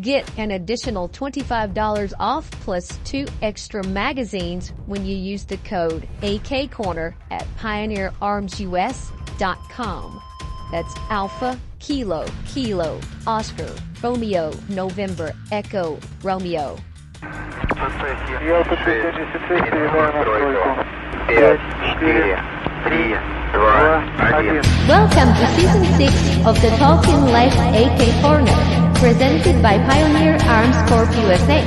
Get an additional $25 off plus 2 extra magazines when you use the code AKKORNER at pioneerarmsus.com. That's Alpha, Kilo, Kilo, Oscar, Romeo, November, Echo, Romeo. Welcome to Season 6 of the Talking Lead AK KONRER, presented by Pioneer Arms Corp USA.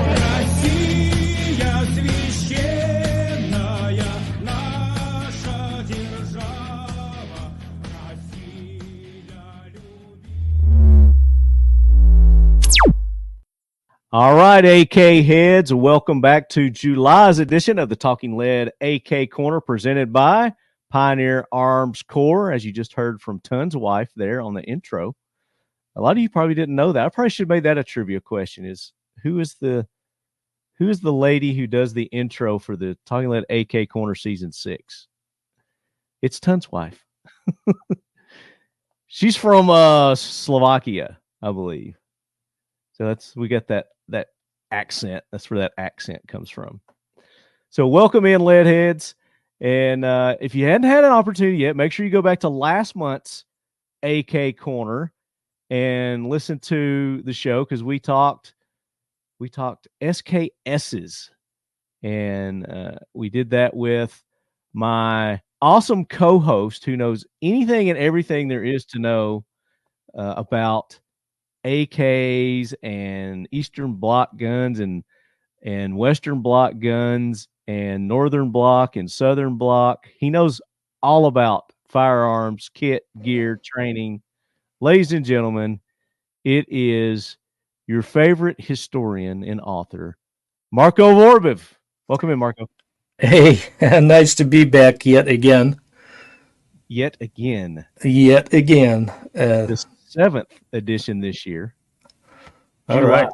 All right, AK heads, welcome back to July's edition of the Talking Lead AK KONRER, presented by Pioneer Arms Corps, as you just heard from Tun's wife there on the intro. A lot of you probably didn't know that. I probably should have made that a trivia question: is who is the lady who does the intro for the Talking Lead AK KONRER Season 6? It's Tun's wife. She's from Slovakia, I believe. So we got that accent. That's where that accent comes from. So welcome in, lead heads. And if you hadn't had an opportunity yet, make sure you go back to last month's AK KONRER and listen to the show, because we talked SKSs, and we did that with my awesome co-host who knows anything and everything there is to know about AKs and Eastern Bloc guns and Western Bloc guns and Northern Bloc and Southern Bloc. He knows all about firearms, kit, gear, training. Ladies and gentlemen, it is your favorite historian and author, Marco Vorobiev. Welcome in, Marco. Hey, nice to be back yet again. Yet again. The 7th edition this year. All right.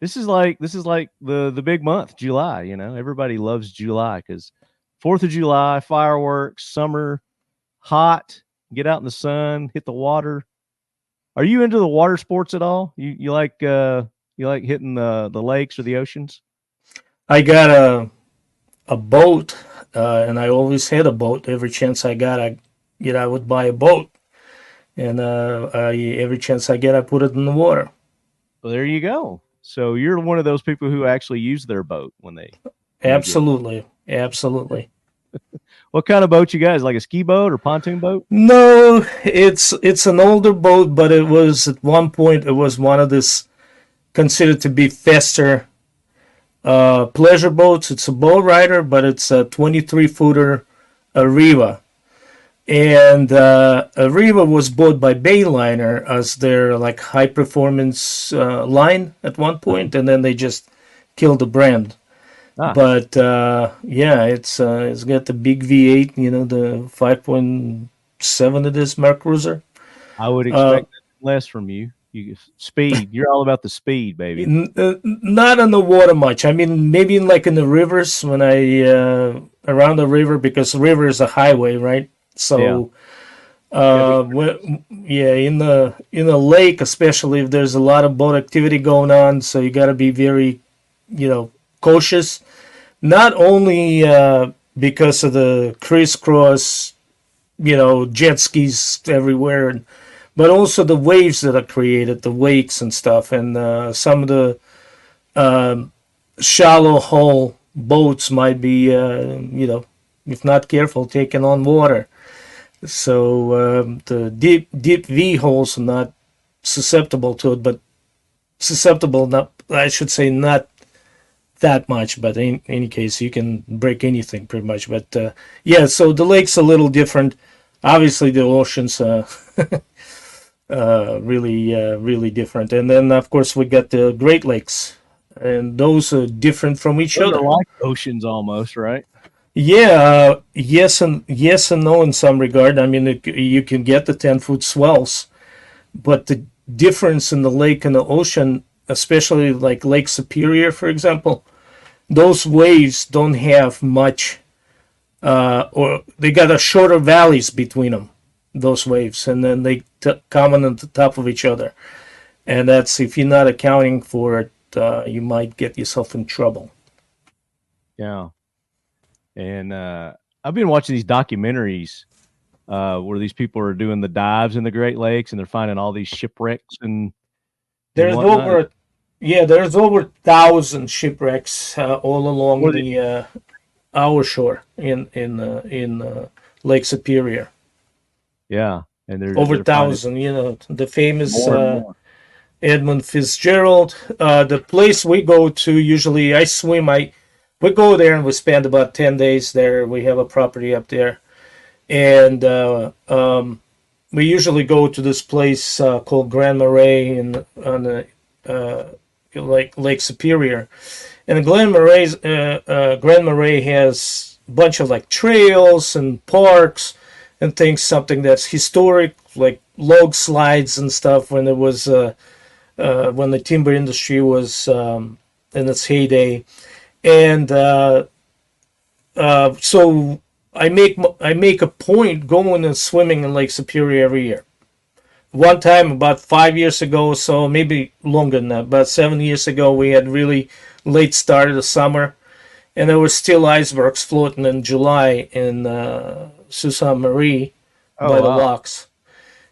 This is like the big month, July. You know, everybody loves July because 4th of July, fireworks, summer, hot, get out in the sun, hit the water. Are you into the water sports at all? You like hitting the lakes or the oceans? I got a boat, and I always had a boat. Every chance I got, I would buy a boat. And every chance I get, I put it in the water. Well, there you go. So you're one of those people who actually use their boat when they. Absolutely. What kind of boat you guys? Like a ski boat or pontoon boat? No, it's an older boat, but it was at one point one of this considered to be faster pleasure boats. It's a bow rider, but it's a 23-footer Arriva. And Arriva was bought by Bayliner as their like high performance line at one point, and then they just killed the brand. But it's got the big V8, the 5.7 it is, Mark Cruiser. I would expect less from you. Speed. You're all about the speed, baby. Not on the water much. I mean, maybe in the rivers when I around the river, because the river is a highway, right? So, in the lake, especially if there's a lot of boat activity going on, so you got to be very, cautious. Not only because of the crisscross, jet skis everywhere, but also the waves that are created, the wakes and stuff, and some of the shallow hull boats might be, if not careful, taking on water. So the deep V holes are not susceptible to it, but not that much. But in any case, you can break anything pretty much. But so the lake's a little different. Obviously, the ocean's really different. And then, of course, we got the Great Lakes, and those are different from each other. Like oceans almost, right? Yeah, yes and no in some regard. I mean, you can get the 10-foot swells, but the difference in the lake and the ocean, especially like Lake Superior, for example, those waves don't have much, or they got a shorter valleys between them, those waves, and then they come on the top of each other. and that's if you're not accounting for it, you might get yourself in trouble. Yeah. And I've been watching these documentaries where these people are doing the dives in the Great Lakes, and they're finding all these shipwrecks and There's whatnot. over, yeah, there's over 1,000 shipwrecks all along the our shore in Lake Superior. Yeah, and they're Over they're finding 1,000. You know, the famous more and more. Edmund Fitzgerald. The place we go to usually, I swim. We go there and we spend about 10 days there. We have a property up there, and we usually go to this place called Grand Marais on the Lake Superior. And Grand Marais has a bunch of like trails and parks and things, something that's historic, like log slides and stuff when it was when the timber industry was in its heyday. And so I make a point going and swimming in Lake Superior every year. One time, about 5 years ago, so maybe longer than that, about 7 years ago, we had really late start of the summer, and there were still icebergs floating in July in Sault Marie by the locks.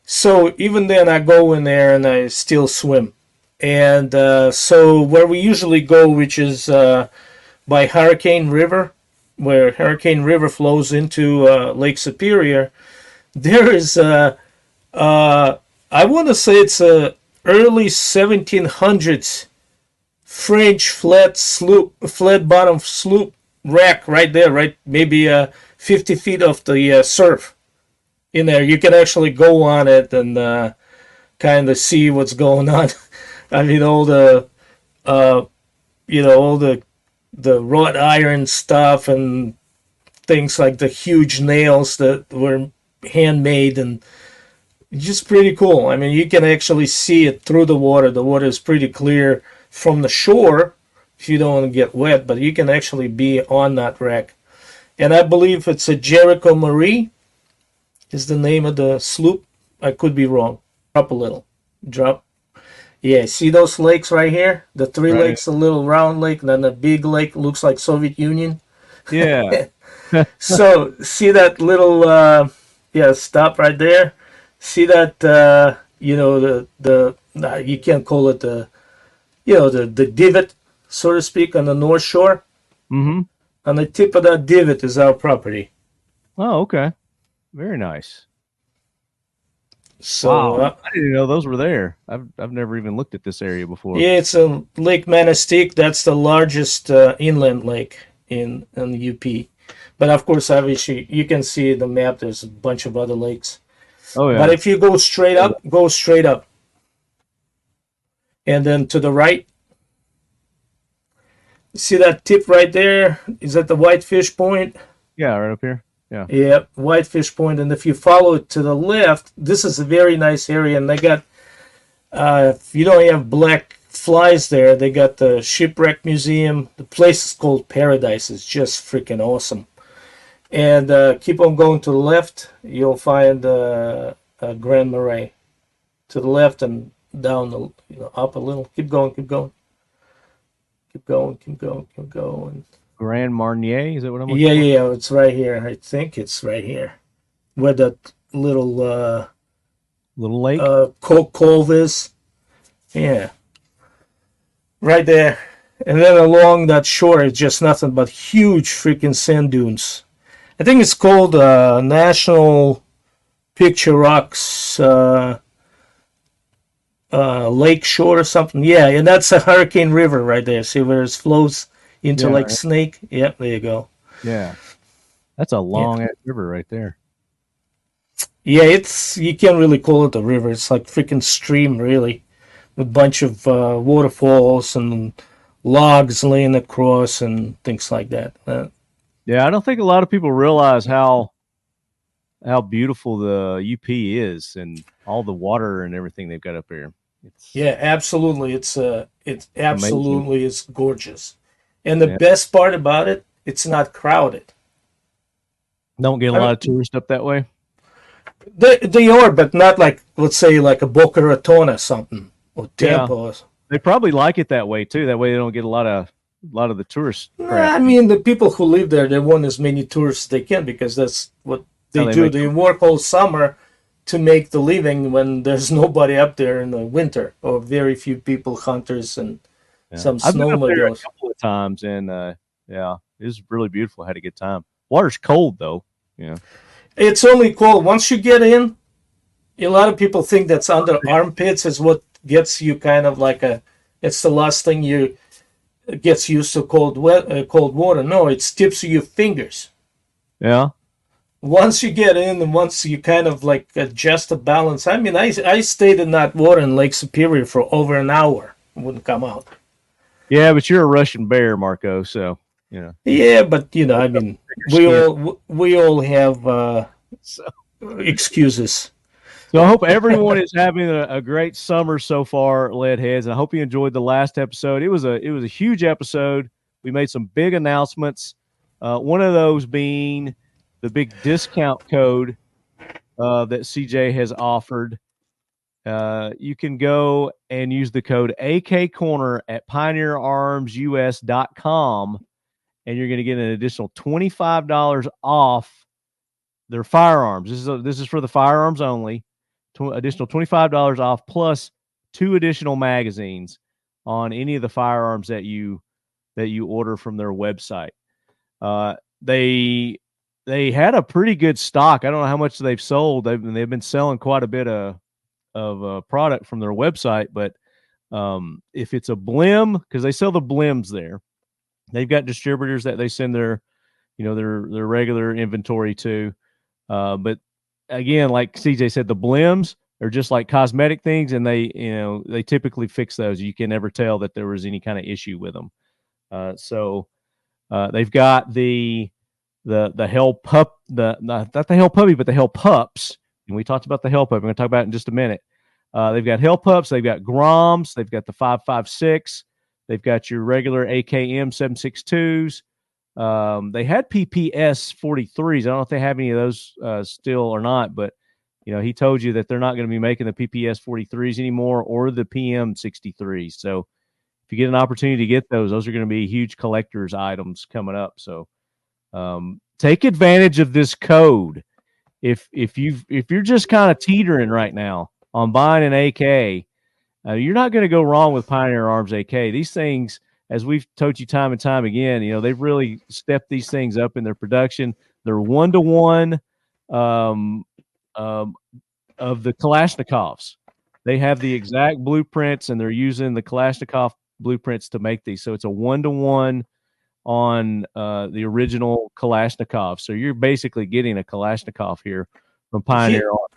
So even then, I go in there and I still swim. And so where we usually go, which is by Hurricane River, where Hurricane River flows into Lake Superior, there is I want to say it's a early 1700s French flat bottom sloop wreck right there, right? Maybe 50 feet off the surf in there. You can actually go on it and kind of see what's going on. I mean, all the all the wrought iron stuff and things like the huge nails that were handmade, and just pretty cool. I mean, you can actually see it through the water. The water is pretty clear from the shore if you don't want to get wet, but you can actually be on that wreck. And I believe it's a Jericho Marie is the name of the sloop. I could be wrong. Drop a little. Drop. Yeah, see those lakes right here? The three lakes, the little round lake, and then the big lake looks like Soviet Union. Yeah. So see that little stop right there? See that you can't call it the divot, so to speak, on the North Shore. Mm-hmm. On the tip of that divot is our property. Oh, okay. Very nice. So wow. I didn't know those were there. I've never even looked at this area before. Yeah, it's a Lake Manistee. That's the largest inland lake in the UP. But of course, obviously, you can see the map. There's a bunch of other lakes. Oh yeah. But if you go straight up, and then to the right, see that tip right there? Is that the Whitefish Point? Yeah, right up here. Yeah. Yeah, Whitefish Point. And if you follow it to the left, this is a very nice area. And they got, if you don't have black flies there, they got the Shipwreck Museum. The place is called Paradise. It's just freaking awesome. And keep on going to the left, you'll find Grand Marais. To the left and down, up a little. Keep going. Grand Marnier, is that what I'm looking for? Yeah, yeah, it's right here. I think it's right here. Where that little lake? Cove is. Yeah. Right there. And then along that shore is just nothing but huge freaking sand dunes. I think it's called National Picture Rocks Lake Shore or something. Yeah, and that's a Hurricane River right there. See where it flows into Lake Snake? Yep, there you go. Yeah. That's a long ass river right there. Yeah, you can't really call it a river. It's like freaking stream, really, with a bunch of waterfalls and logs laying across and things like that. Yeah, I don't think a lot of people realize how beautiful the UP is and all the water and everything they've got up there. Yeah, absolutely. It's absolutely is gorgeous. And the best part about it, it's not crowded. Don't get a lot of tourists up that way? They are, but not like, let's say, like a Boca Raton or something. or Tampa. Yeah. They probably like it that way too. That way they don't get a lot of the tourist crap. I mean, the people who live there, they want as many tourists as they can because that's what they do. They work all summer to make the living when there's nobody up there in the winter, or very few people, hunters and some I've been up there a snowmobiles. couple of times, and yeah, it was really beautiful. I had a good time. Water's cold though. Yeah, it's only cold once you get in. A lot of people think that's under armpits is what gets you kind of like a. It's the last thing you gets used to cold water. No, it tips of your fingers. Yeah. Once you get in and once you kind of like adjust the balance. I mean, I stayed in that water in Lake Superior for over an hour. It wouldn't come out. Yeah, but you're a Russian bear, Marco. So Yeah, but I mean, we all have excuses. So I hope everyone is having a great summer so far, Leadheads, and I hope you enjoyed the last episode. It was a huge episode. We made some big announcements. One of those being the big discount code that CJ has offered. You can go and use the code AKKORNER at pioneerarmsus.com, and you're going to get an additional $25 off their firearms. This is for the firearms only. Additional $25 off plus 2 additional magazines on any of the firearms that you order from their website. They had a pretty good stock. I don't know how much they've sold. They've been selling quite a bit of product from their website, but if it's a blim, because they sell the blims there, they've got distributors that they send their regular inventory to. But again, like CJ said, the blims are just like cosmetic things, and they typically fix those. You can never tell that there was any kind of issue with them. So they've got the Hell Pup, not the Hell Puppy, but the Hell Pups. And we talked about the Hell Pup. I'm going to talk about it in just a minute. They've got Hell Pups. They've got Groms. They've got the 5.56. They've got your regular AKM 7.62s. They had PPS 43s. I don't know if they have any of those still or not, but he told you that they're not going to be making the PPS 43s anymore or the PM 63s. So if you get an opportunity to get those are going to be huge collector's items coming up. So take advantage of this code. If you're just kind of teetering right now on buying an AK, you're not going to go wrong with Pioneer Arms AK. These things, as we've told you time and time again, they've really stepped these things up in their production. They're 1-to-1 of the Kalashnikovs. They have the exact blueprints, and they're using the Kalashnikov blueprints to make these. So it's a 1-to-1 on the original Kalashnikov. So you're basically getting a Kalashnikov here from Pioneer Arms.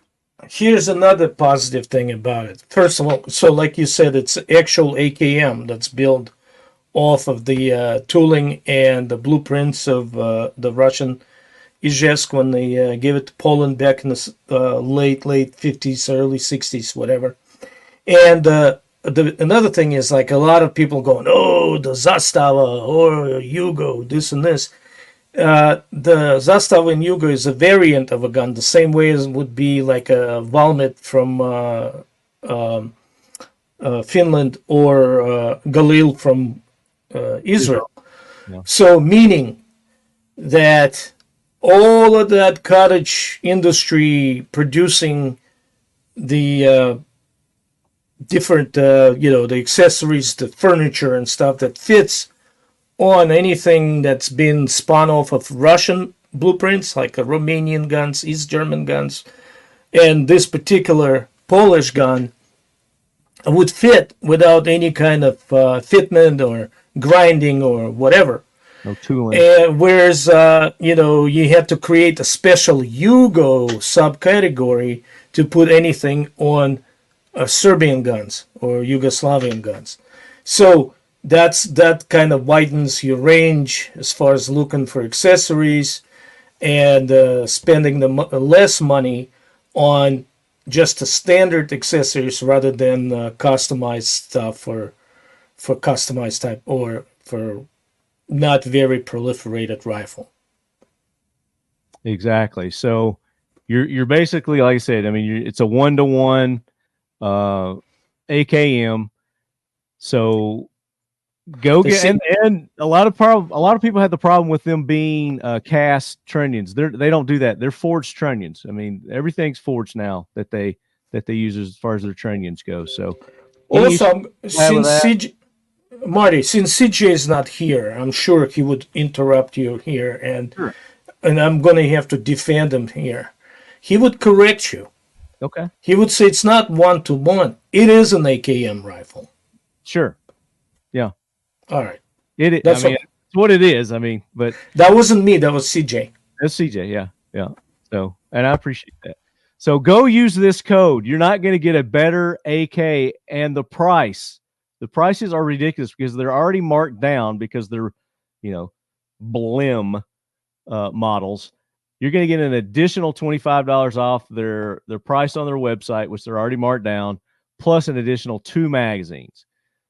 Here's another positive thing about it. First of all, so like you said, it's actual AKM that's built off of the tooling and the blueprints of the Russian Izhevsk when they gave it to Poland back in the late 50s, early 60s, whatever. And another thing is, like, a lot of people going, oh, the Zastava or Yugo, this and this. The Zastava and Yugo is a variant of a gun, the same way as would be like a Valmet from Finland or Galil from Israel. Yeah. So meaning that all of that cottage industry producing the different, the accessories, the furniture and stuff that fits on anything that's been spun off of Russian blueprints, like Romanian guns, East German guns, and this particular Polish gun would fit without any kind of fitment or grinding or whatever. No tooling. Whereas, you have to create a special Yugo subcategory to put anything on Serbian guns or Yugoslavian guns. So that kind of widens your range as far as looking for accessories and spending less money on just the standard accessories rather than customized stuff for customized type or for not very proliferated rifle. Exactly. So you're basically, like I said, I mean, it's a 1-to-1. AKM. So go get and a lot of people had the problem with them being cast trunnions. They don't do that. They're forged trunnions. I mean, everything's forged now that they use as far as their trunnions go. So also, Marty, since CJ is not here, I'm sure he would interrupt you here, and sure. And I'm going to have to defend him here. He would correct you. Okay. He would say it's not 1-to-1. It is an AKM rifle. Sure. Yeah. All right. It's what it is. I mean, but that wasn't me. That was CJ. That's CJ. Yeah. Yeah. So, and I appreciate that. So go use this code. You're not going to get a better AK, and the prices are ridiculous because they're already marked down because they're, blim models. You're going to get an additional $25 off their price on their website, which they're already marked down, plus an additional 2 magazines.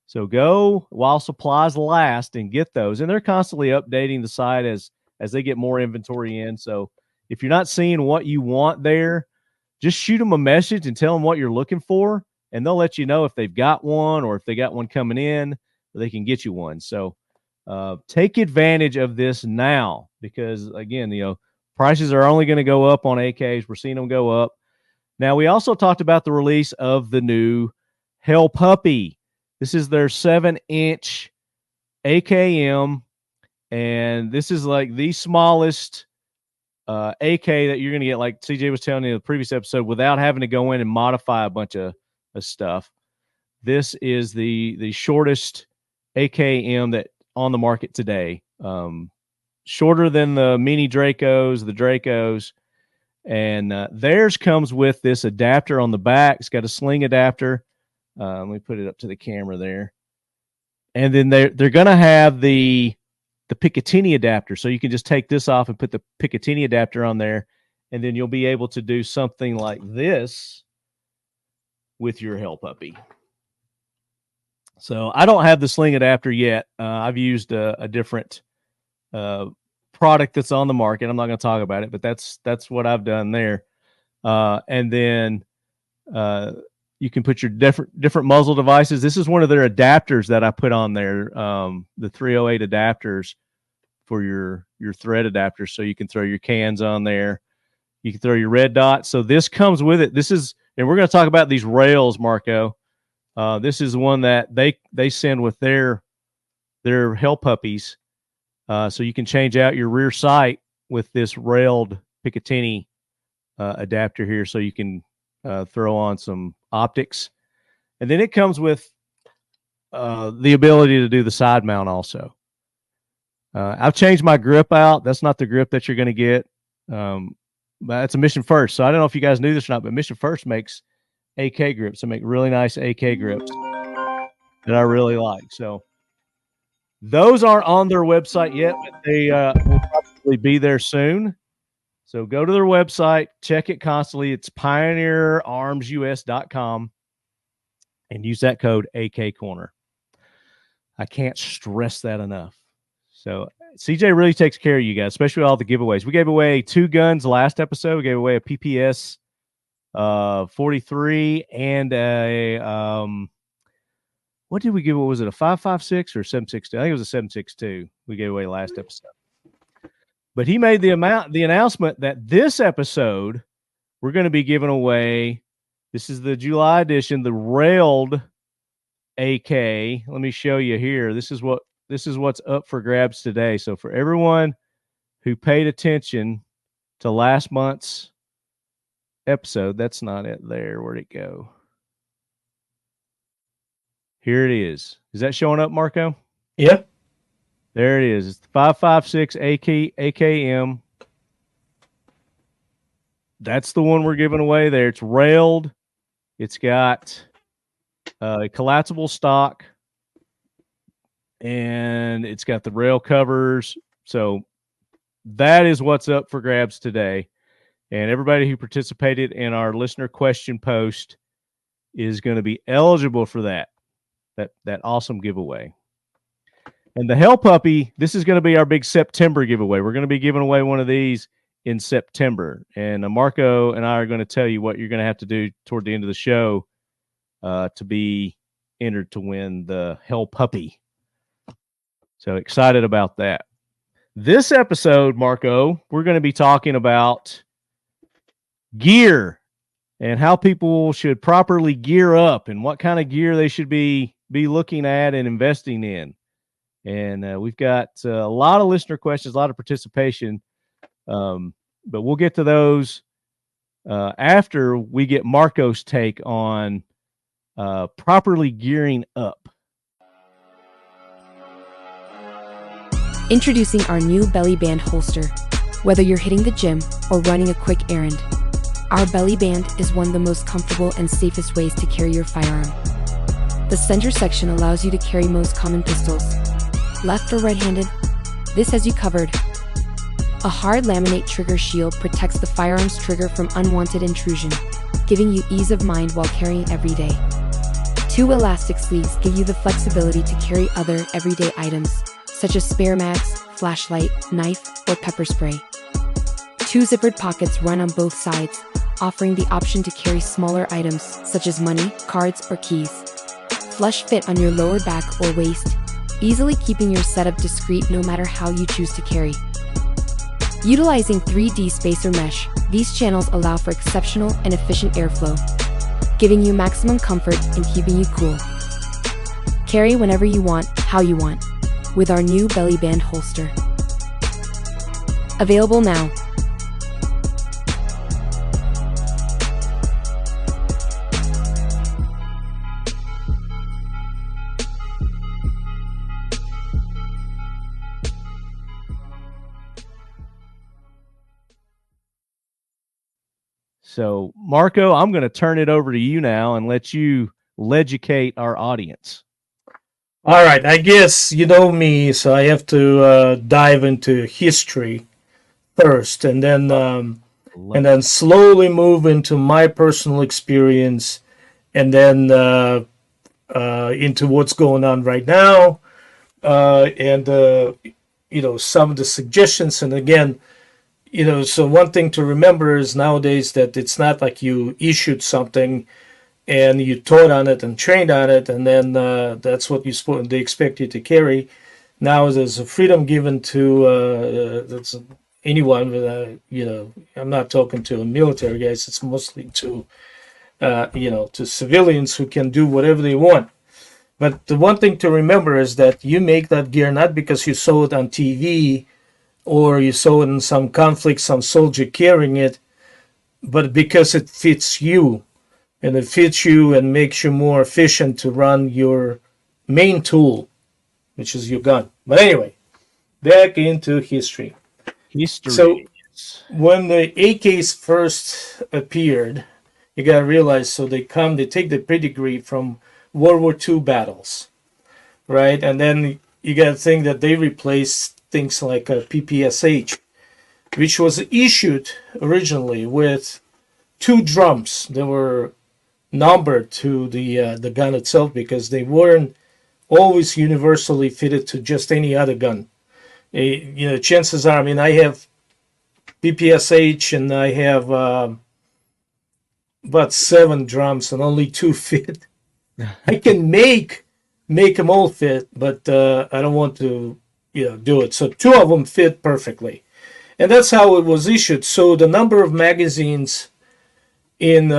So go while supplies last and get those. And they're constantly updating the site as they get more inventory in. So if you're not seeing what you want there, just shoot them a message and tell them what you're looking for, and they'll let you know if they've got one or if they got one coming in, they can get you one. So take advantage of this now because, again, prices are only going to go up on AKs. We're seeing them go up. Now, we also talked about the release of the new Hell Puppy. This is their 7-inch AKM, and this is like the smallest AK that you're going to get, like CJ was telling you in the previous episode, without having to go in and modify a bunch of stuff. This is the shortest AKM that on the market today. Shorter than the mini Dracos, the Dracos, and theirs comes with this adapter on the back. It's got a sling adapter. Let me put it up to the camera there. And then they're going to have the Picatinny adapter. So you can just take this off and put the Picatinny adapter on there, and then you'll be able to do something like this with your Hell Puppy. So I don't have the sling adapter yet. I've used a different product that's on the market. I'm not going to talk about it, but that's what I've done there. And then you can put your different muzzle devices. This is one of their adapters that I put on there, the 308 adapters for your thread adapters. So you can throw your cans on there. You can throw your red dots. So this comes with it. And we're going to talk about these rails, Marco. This is one that they send with their Hell Puppies. So you can change out your rear sight with this railed Picatinny adapter here, so you can throw on some optics. And then it comes with the ability to do the side mount also. I've changed my grip out. That's not the grip that you're going to get. But it's a Mission First. So I don't know if you guys knew this or not, but Mission First makes AK grips. They make really nice AK grips that I really like. So those aren't on their website yet, but they will probably be there soon. So go to their website, check it constantly. It's pioneerarmsus.com and use that code AKKORNER. I can't stress that enough. So CJ really takes care of you guys, especially all the giveaways. We gave away 2 guns last episode. We gave away a PPS 43 and a what did we give? What was it? A 5.56 or 7.62? I think it was a 7.62. We gave away last episode. But he made the announcement that this episode we're going to be giving away. This is the July edition, the railed AK. Let me show you here. This is what's up for grabs today. So for everyone who paid attention to last month's episode, that's not it there. Where'd it go? Here it is. Is that showing up, Marco? Yeah. There it is. It's the 5.56 AKM. That's the one we're giving away there. It's railed. It's got a collapsible stock, and it's got the rail covers. So that is what's up for grabs today. And everybody who participated in our listener question post is going to be eligible for that awesome giveaway. And the Hell Puppy, this is going to be our big September giveaway. We're going to be giving away one of these in September. And Marco and I are going to tell you what you're going to have to do toward the end of the show to be entered to win the Hell Puppy. So excited about that. This episode, Marco, we're going to be talking about gear and how people should properly gear up and what kind of gear they should be looking at and investing in. And we've got a lot of listener questions, a lot of participation, but we'll get to those after we get Marco's take on properly gearing up. Introducing our new belly band holster. Whether you're hitting the gym or running a quick errand, our belly band is one of the most comfortable and safest ways to carry your firearm. The center section allows you to carry most common pistols. Left or right-handed, this has you covered. A hard laminate trigger shield protects the firearm's trigger from unwanted intrusion, giving you ease of mind while carrying every day. 2 elastic sleeves give you the flexibility to carry other everyday items, such as spare mags, flashlight, knife, or pepper spray. 2 zippered pockets run on both sides, offering the option to carry smaller items, such as money, cards, or keys. Flush fit on your lower back or waist, easily keeping your setup discreet no matter how you choose to carry. Utilizing 3D spacer mesh, these channels allow for exceptional and efficient airflow, giving you maximum comfort and keeping you cool. Carry whenever you want, how you want, with our new belly band holster. Available now. So, Marco, I'm going to turn it over to you now and let you educate our audience. All right, I guess you know me, so I have to dive into history first, and then slowly move into my personal experience, and then into what's going on right now, and some of the suggestions. And again, so one thing to remember is nowadays that it's not like you issued something and you taught on it and trained on it, and then that's what they expect you to carry. Now there's a freedom given to anyone. I'm not talking to military guys. It's mostly to to civilians who can do whatever they want. But the one thing to remember is that you make that gear not because you saw it on TV or you saw it in some conflict, some soldier carrying it, but because it fits you. And it fits you and makes you more efficient to run your main tool, which is your gun. But anyway, back into history. So when the AKs first appeared, you got to realize, so they take the pedigree from World War II battles, right? And then you got to think that they replaced things like a PPSH, which was issued originally with 2 drums. They were numbered to the gun itself because they weren't always universally fitted to just any other gun. Chances are, I have PPSH and I have about 7 drums and only 2 fit. I can make them all fit, but I don't want to do it. So 2 of them fit perfectly, and that's how it was issued. So the number of magazines in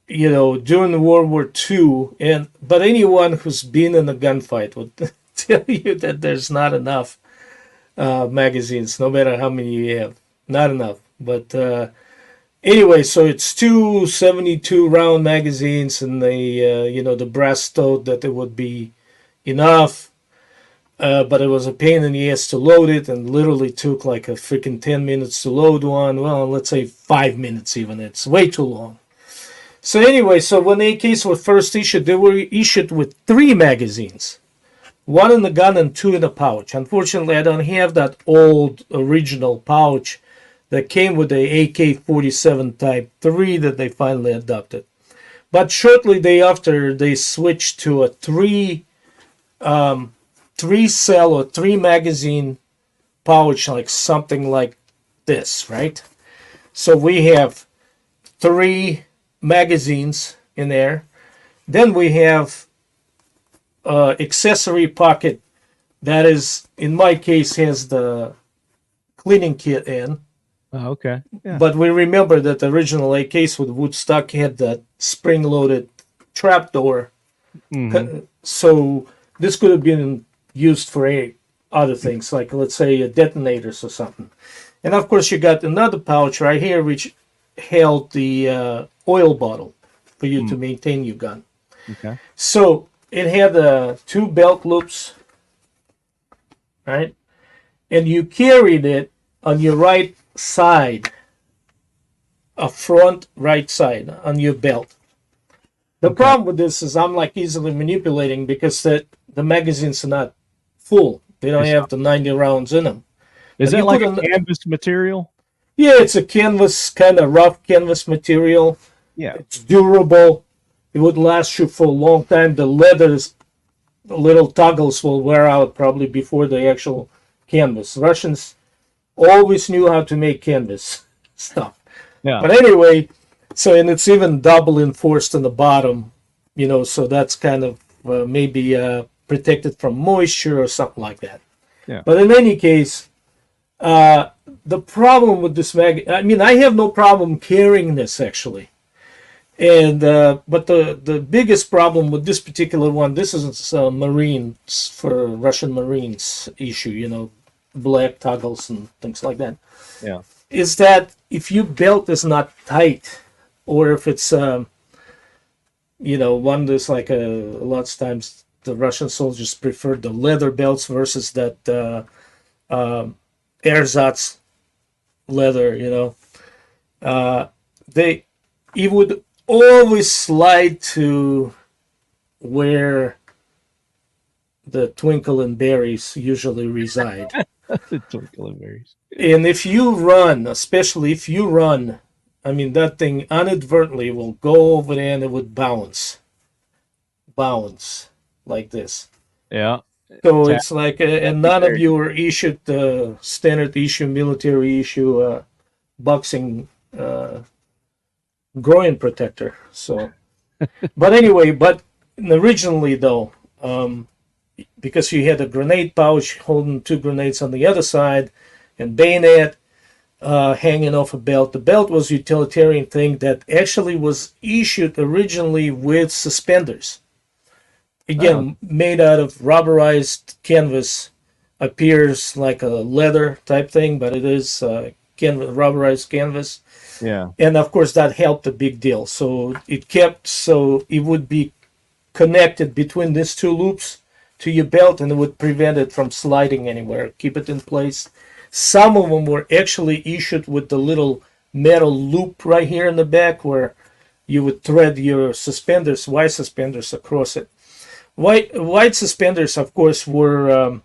during the World War II, but anyone who's been in a gunfight would tell you that there's not enough magazines, no matter how many you have, not enough. But anyway, so it's 2 72 round magazines, and the brass thought that it would be enough, but it was a pain in the ass to load it, and literally took like a freaking 10 minutes to load one. Well, let's say 5 minutes even. It's way too long. So anyway, so when AKs were first issued, they were issued with 3 magazines. 1 in the gun and 2 in the pouch. Unfortunately, I don't have that old original pouch that came with the AK-47 Type 3 that they finally adopted. But shortly thereafter, they switched to a 3 cell or 3 magazine pouch, like something like this, right? So we have 3 magazines in there, Then we have accessory pocket that is, in my case, has the cleaning kit in. Oh, okay. Yeah. But we remember that the original AKs with wood stock had that spring-loaded trapdoor. So this could have been used for other things, like let's say detonators or something. And of course, you got another pouch right here, which held the oil bottle for you to maintain your gun. Okay. So it had 2 belt loops, right? And you carried it on your right side, a front right side on your belt. The problem with this is I'm like easily manipulating because the magazines are not full. They don't have the 90 rounds in them. Is that like a canvas material? Yeah, it's a canvas, kind of rough canvas material. Yeah. It's durable. It would last you for a long time. The leathers, the little toggles will wear out probably before the actual canvas. Russians always knew how to make canvas stuff. Yeah. But anyway, so, and it's even double enforced on the bottom, you know, so that's kind of maybe protected from moisture or something like that. Yeah. But in any case, the problem with this I mean, I have no problem carrying this actually. And but the biggest problem with this particular one, this is Marines, for Russian Marines issue, you know, black toggles and things like that. Yeah. Is that if your belt is not tight, or if it's you know, one that's like a lot of times the Russian soldiers prefer the leather belts versus that ersatz leather, you know, it would always slide to where the twinkle and berries usually reside. The twinkle and berries. And if you run, especially if you run, I mean, that thing inadvertently will go over there and it would bounce like this. Yeah. So it's like, and none of you are issued the standard issue, military issue, boxing groin protector. So, but anyway, but originally though, because you had a grenade pouch holding 2 grenades on the other side, and bayonet hanging off a belt. The belt was a utilitarian thing that actually was issued originally with suspenders. Again, made out of rubberized canvas. Appears like a leather type thing, but it is rubberized canvas. Yeah. And of course that helped a big deal. So it kept, so it would be connected between these 2 loops to your belt, and it would prevent it from sliding anywhere, keep it in place. Some of them were actually issued with the little metal loop right here in the back where you would thread your suspenders, white suspenders, across it. White suspenders, of course, were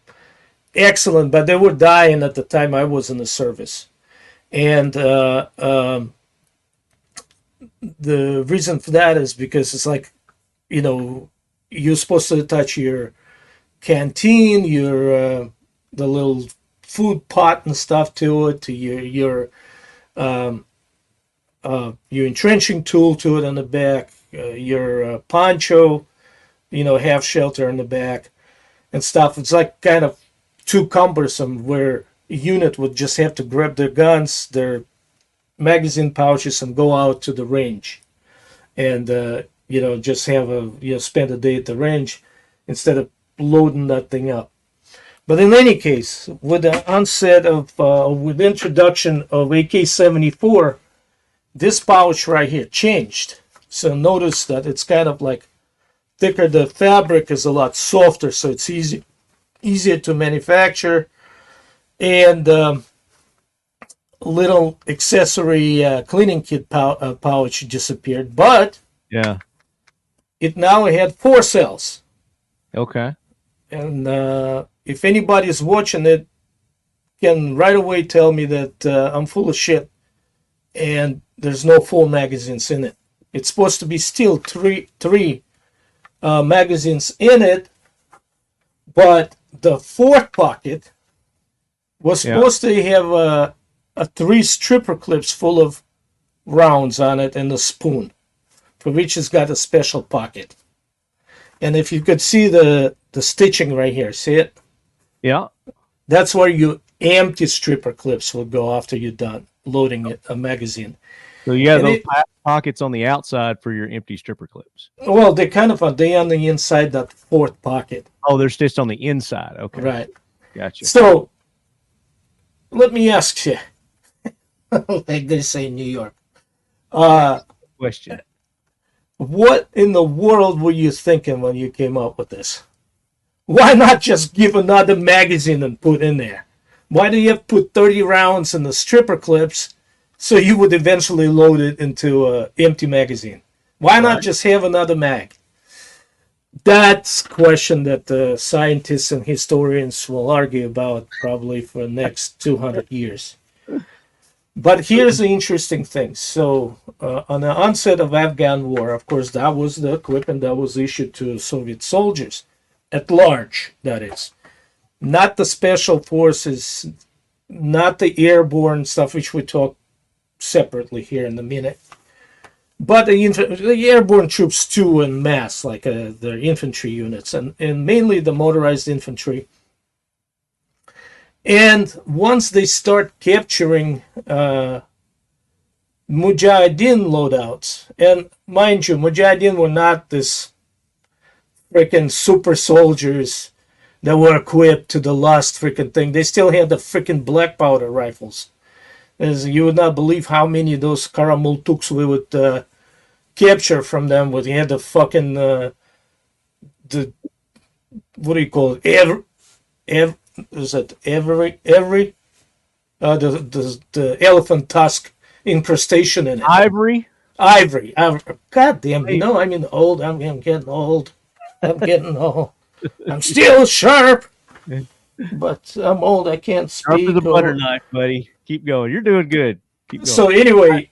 excellent, but they were dying at the time I was in the service. And the reason for that is because it's like, you know, you're supposed to attach your canteen, your the little food pot and stuff to it, to your entrenching tool to it on the back, your poncho, you know, half shelter in the back and stuff. It's like kind of too cumbersome where a unit would just have to grab their guns, their magazine pouches, and go out to the range, and you know, just have spend a day at the range instead of loading that thing up. But in any case, with the onset of with the introduction of AK-74, this pouch right here changed. So notice that it's kind of like thicker. The fabric is a lot softer, so it's easier to manufacture. And little accessory cleaning kit pouch disappeared, but yeah, it now had 4 cells. Okay. And if anybody is watching it, can right away tell me that I'm full of shit and there's no 4 magazines in it. It's supposed to be still three magazines in it, but the 4th pocket was supposed to have a 3 stripper clips full of rounds on it and a spoon, for which it's got a special pocket. And if you could see the stitching right here, see it? Yeah. That's where your empty stripper clips will go after you're done loading it, a magazine. So you have those pockets on the outside for your empty stripper clips. Well, they kind of they on the inside that fourth pocket. Oh, they're stitched on the inside. Okay. Right. Gotcha. So let me ask you, like they say in New York, Question. what in the world were you thinking when you came up with this? Why not just give another magazine and put in there? Why do you have to put 30 rounds in the stripper clips so you would eventually load it into an empty magazine? Why not just have another mag? That's a question that scientists and historians will argue about probably for the next 200 years. But here's the interesting thing. So on the onset of Afghan war, of course, that was the equipment that was issued to Soviet soldiers at large, that is. Not the special forces, not the airborne stuff, which we talk separately here in a minute. But the airborne troops too en masse, like their infantry units, and mainly the motorized infantry. And once they start capturing Mujahideen loadouts, and mind you, Mujahideen were not this freaking super soldiers that were equipped to the last freaking thing. They still had the freaking black powder rifles. As you would not believe how many of those Karamultuks we would capture from them. Where they had the fucking the what do you call it? Is it every the elephant tusk incrustation in it? Ivory. God damn! You know, I mean, old. I'm getting old. I'm getting old. I'm still sharp, but I'm old. I can't speak. Sharp as a butter knife, buddy. Keep going. You're doing good. Keep going. So anyway,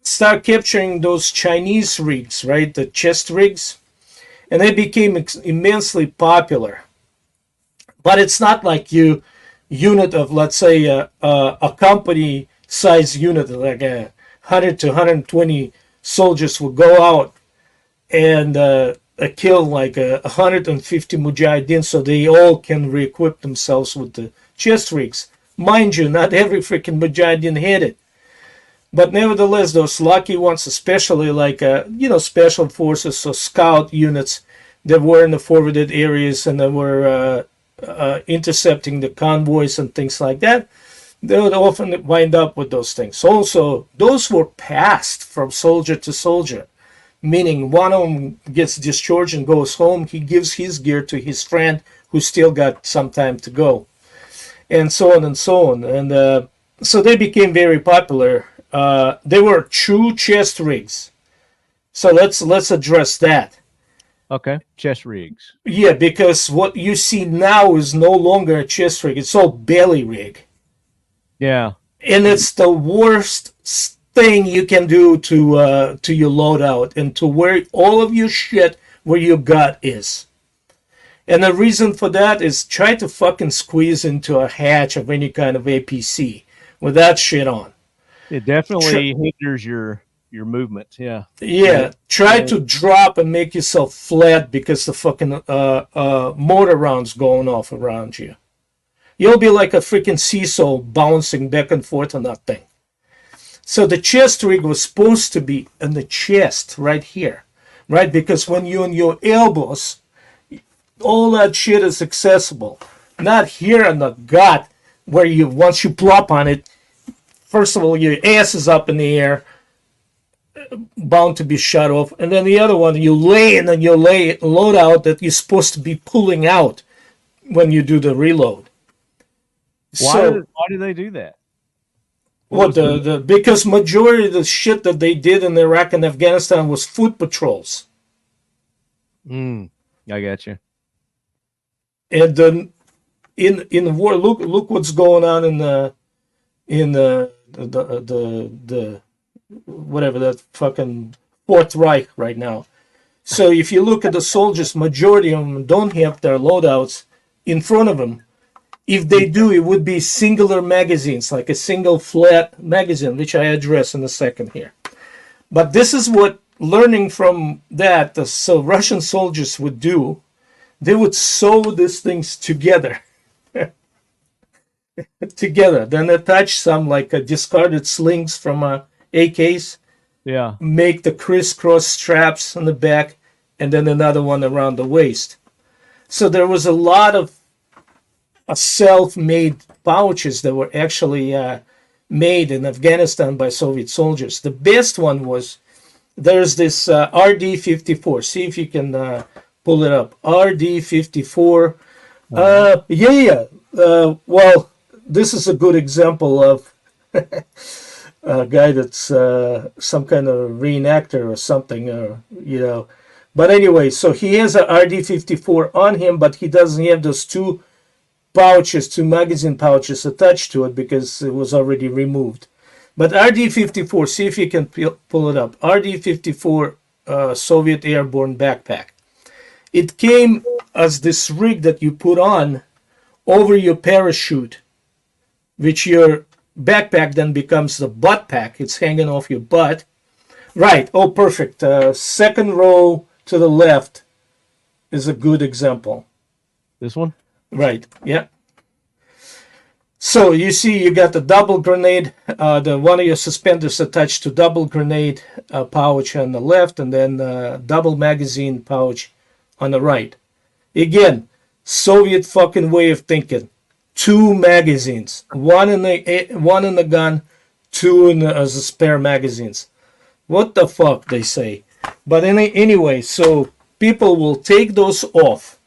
start capturing those Chinese rigs, right? The chest rigs, and they became immensely popular. But it's not like unit of, let's say, a company size unit, like 100 to 120 soldiers will go out and kill like 150 mujahideen, so they all can re-equip themselves with the chest rigs. Mind you, not every freaking mujahideen had it. But nevertheless, those lucky ones, especially like, special forces or scout units that were in the forwarded areas and that were intercepting the convoys and things like that, they would often wind up with those things. Also, those were passed from soldier to soldier, meaning one of them gets discharged and goes home. He gives his gear to his friend who still got some time to go, and so on and so on. And so they became very popular. They were true chest rigs. So let's address that. Okay, chest rigs. Yeah, because what you see now is no longer a chest rig. It's all belly rig. Yeah. And it's the worst thing you can do to your loadout and to where all of your shit where your gut is. And the reason for that is try to fucking squeeze into a hatch of any kind of APC with that shit on. It definitely hinders your movement. Yeah. Yeah. Try to drop and make yourself flat because the fucking motor rounds going off around you. You'll be like a freaking seesaw bouncing back and forth on that thing. So the chest rig was supposed to be in the chest right here, right? Because when you're on your elbows, all that shit is accessible. Not here in the gut where you, once you plop on it, first of all, your ass is up in the air, bound to be shut off. And then the other one, you lay in and you load out that you're supposed to be pulling out when you do the reload. Why do they do that? What because majority of the shit that they did in Iraq and Afghanistan was foot patrols. I got you. And then in the war, look what's going on in the whatever that fucking Fourth Reich right now. So if you look at the soldiers, majority of them don't have their loadouts in front of them. If they do, it would be singular magazines, like a single flat magazine, which I address in a second here. But this is what learning from that, so Russian soldiers would do, they would sew these things together. Together, then attach some like discarded slings from AKs, Yeah. make the crisscross straps on the back, and then another one around the waist. So there was a lot of self-made pouches that were actually made in Afghanistan by Soviet soldiers. The best one was, there's this RD-54. See if you can pull it up. RD-54. Well, this is a good example of a guy that's some kind of reenactor or something, you know. But anyway, so he has a RD-54 on him, but he doesn't have those two pouches, two magazine pouches attached to it because it was already removed. But RD-54, see if you can pull it up. RD-54 Soviet airborne backpack. It came as this rig that you put on over your parachute, which your backpack then becomes the butt pack. It's hanging off your butt. Right. Oh, perfect. Second row to the left is a good example. This one? Right. Yeah. So you see, you got the double grenade, the one of your suspenders attached to double grenade pouch on the left, and then double magazine pouch on the right. Again, Soviet fucking way of thinking. Two magazines, one in the gun, two as a spare magazines. What the fuck, they say. But anyway, so people will take those off,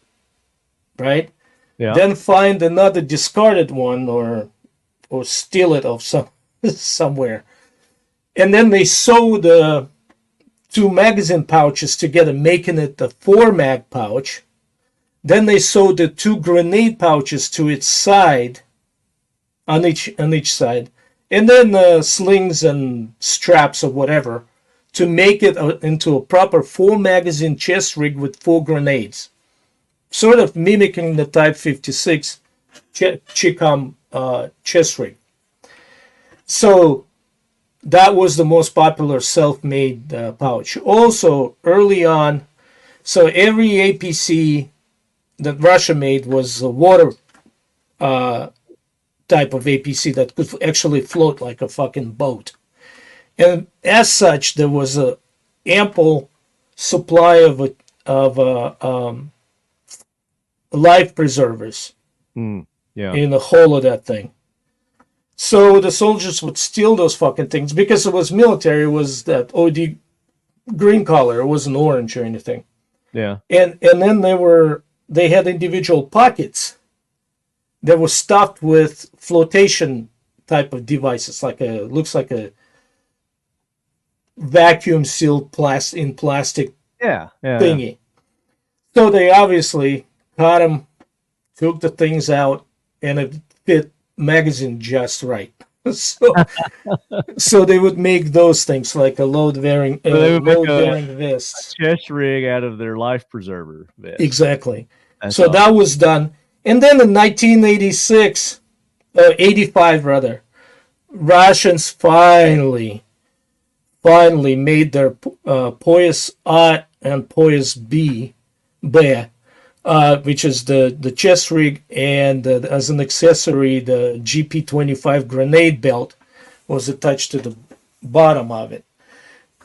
right? Yeah. Then find another discarded one or steal it off somewhere, and then they sew the two magazine pouches together, making it the 4-mag pouch. Then they sew the two grenade pouches to its side, on each side, and then slings and straps or whatever to make it into a proper 4-magazine chest rig with 4 grenades, sort of mimicking the Type 56 Chicom chest rig. So that was the most popular self-made pouch. Also, early on, so every APC that Russia made was a water type of APC that could actually float like a fucking boat. And as such, there was a ample supply of life preservers in the hull of that thing. So the soldiers would steal those fucking things because it was military. It was that OD green color. It wasn't orange or anything. Yeah. And then they had individual pockets that were stuffed with flotation type of devices, looks like a vacuum sealed plastic thingy. So they obviously caught them, took the things out, and it fit magazine just right. So they would make those things like a load-bearing vest. Chest rig out of their life preserver vest. Exactly. That's so awesome. That was done. And then in 85 rather, Russians finally made their Poyas A and Poyas B, which is the chest rig, and as an accessory, the GP25 grenade belt was attached to the bottom of it.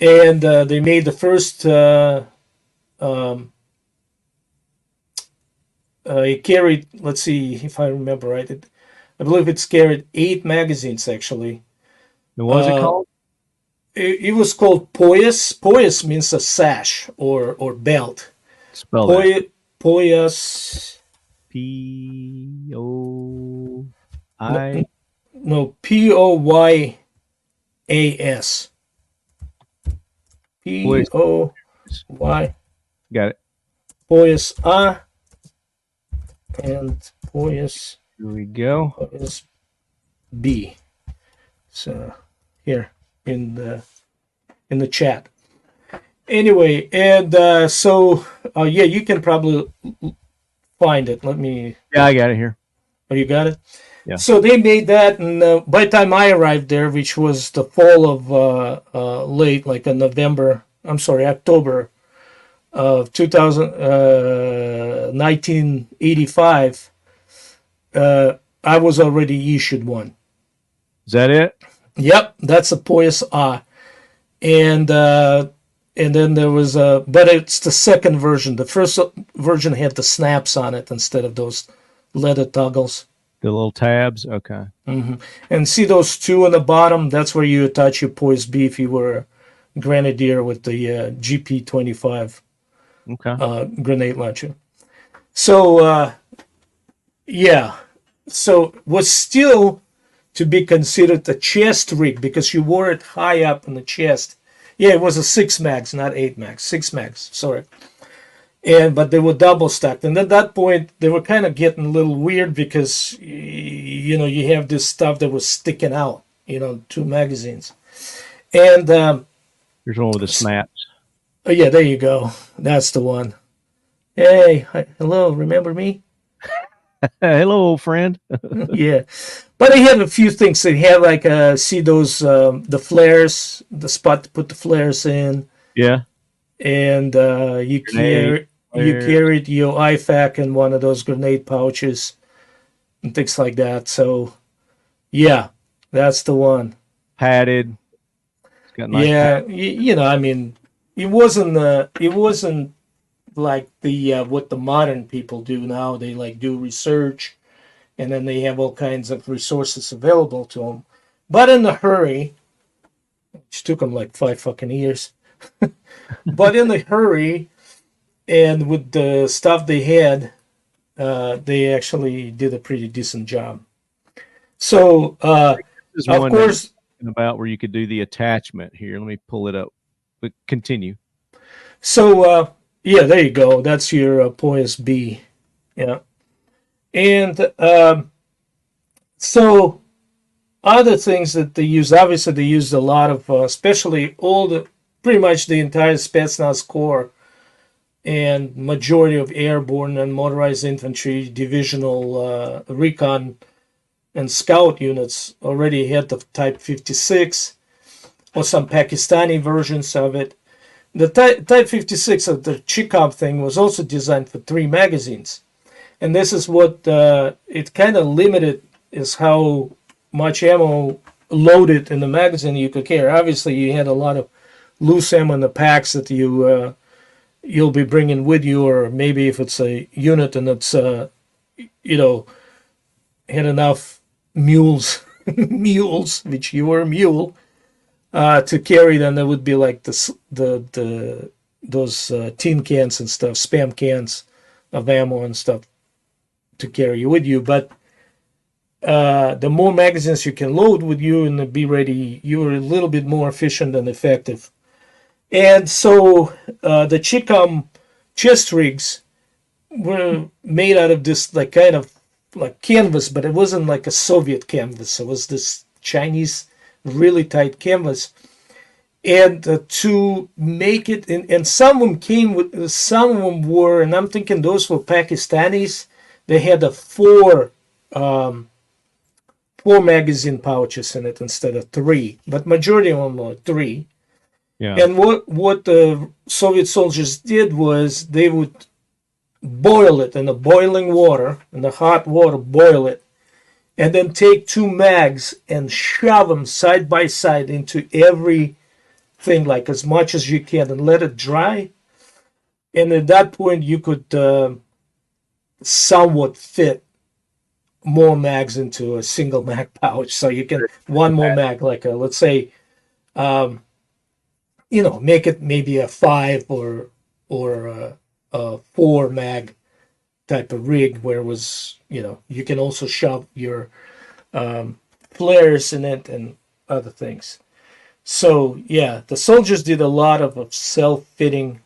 And they made the first, it carried, let's see if I remember right, I believe it's carried 8 magazines actually. And what was it called? It was called Poyas. Poyas means a sash or belt. Spell that. Poyas. P-O-I. No, P-O-Y-A-S. P-O-Y. Got it. Poyas A and Poyas. Here we go. Poyas B. So here in the chat. Anyway, and you can probably find it. Let me. Yeah, I got it here. Oh, you got it? Yeah. So they made that, and by the time I arrived there, which was the fall of late, like in November October of 1985, I was already issued one. Is that it? Yep, that's a Poyas A. And then there was but it's the second version. The first version had the snaps on it instead of those leather toggles. The little tabs? Okay. And see those two on the bottom? That's where you attach your Poise B if you were a grenadier with the GP25 grenade launcher. So, yeah. So was still to be considered a chest rig because you wore it high up in the chest. Yeah, it was a 6 mags, not 8 mags. 6 mags, sorry. But they were double stacked. And at that point, they were kind of getting a little weird because, you know, you have this stuff that was sticking out, you know, 2 magazines. And here's one with the snaps. Oh, yeah, there you go. That's the one. Hey, hi, hello, remember me? Hello, old friend. Yeah. But they had a few things. They had like, see those, the flares, the spot to put the flares in. Yeah. And you carried your IFAK in one of those grenade pouches and things like that. So, yeah, that's the one. Padded. It's got nice you know, I mean, it wasn't like the what the modern people do now. They like do research, and then they have all kinds of resources available to them. But in a hurry, which took them like 5 fucking years. But in a hurry, and with the stuff they had, they actually did a pretty decent job. So, of course, about where you could do the attachment here. Let me pull it up. But continue. So, yeah, there you go. That's your Poise B. Yeah. And so, other things that they use, obviously, they used a lot of, especially pretty much the entire Spetsnaz Corps and majority of airborne and motorized infantry, divisional recon and scout units already had the Type 56 or some Pakistani versions of it. The Type 56 of the Chikov thing was also designed for 3 magazines. And this is what it kind of limited is how much ammo loaded in the magazine you could carry. Obviously, you had a lot of loose ammo in the packs that you'll be bringing with you, or maybe if it's a unit and it's you know, had enough mules, which you were a mule, to carry, then there would be like those tin cans and stuff, spam cans of ammo and stuff to carry with you. But the more magazines you can load with you and be ready, you're a little bit more efficient and effective. And so the Chicom chest rigs were made out of this like kind of like canvas, but it wasn't like a Soviet canvas. It was this Chinese really tight canvas. And to make it, and some of them came with, some of them were, and I'm thinking those were Pakistanis. They had a 4 magazine pouches in it instead of 3, but majority of them were 3. Yeah. And what the Soviet soldiers did was they would boil it in the boiling water, in the hot water, boil it, and then take 2 mags and shove them side by side into everything, like as much as you can, and let it dry. And at that point, you could somewhat fit more mags into a single mag pouch. So you can, one more mag, like let's say, you know, make it maybe a 5 or a 4 mag type of rig, where it was, you know, you can also shove your flares in it and other things. So yeah, the soldiers did a lot of self-fitting,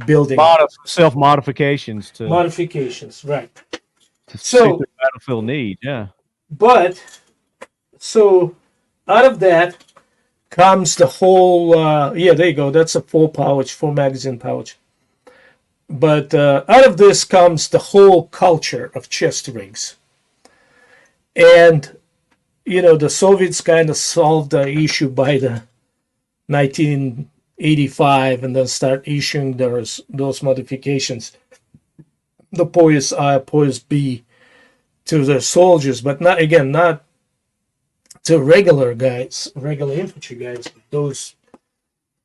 building, self-modifications to modifications, right? To suit the battlefield need, yeah. But so out of that comes the whole, yeah, there you go. That's a 4 magazine pouch. But out of this comes the whole culture of chest rigs. And the Soviets kind of solved the issue by the 1985, and then start issuing those modifications, the Poise I, Poise B, to their soldiers, but not to regular infantry guys, but those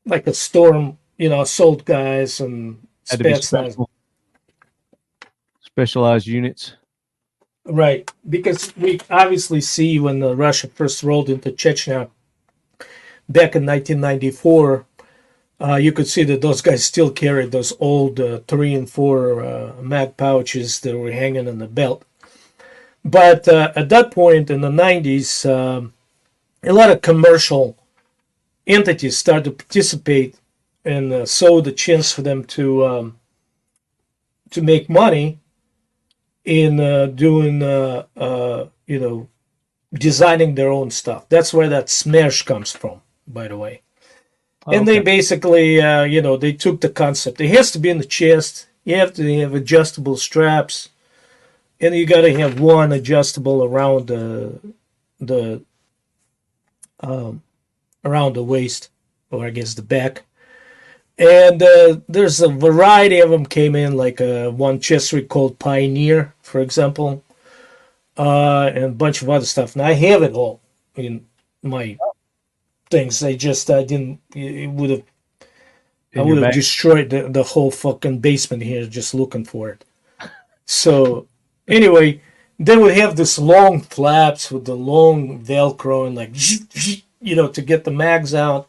like a storm, assault guys and Spetsnaz. Specialized units. Right, because we obviously see when Russia first rolled into Chechnya back in 1994, you could see that those guys still carried those old 3 and 4 mag pouches that were hanging in the belt. But at that point in the 90s, a lot of commercial entities started to participate, and saw the chance for them to make money in doing, designing their own stuff. That's where that Smash comes from, by the way. And they basically, they took the concept. It has to be in the chest. You have to have adjustable straps, and you got to have one adjustable around the waist, or I guess the back. And there's a variety of them came in, like one chest rig called Pioneer, for example, and a bunch of other stuff. And I have it all in my things. I would have destroyed the whole fucking basement here just looking for it. So anyway, they would have this long flaps with the long Velcro and like, to get the mags out.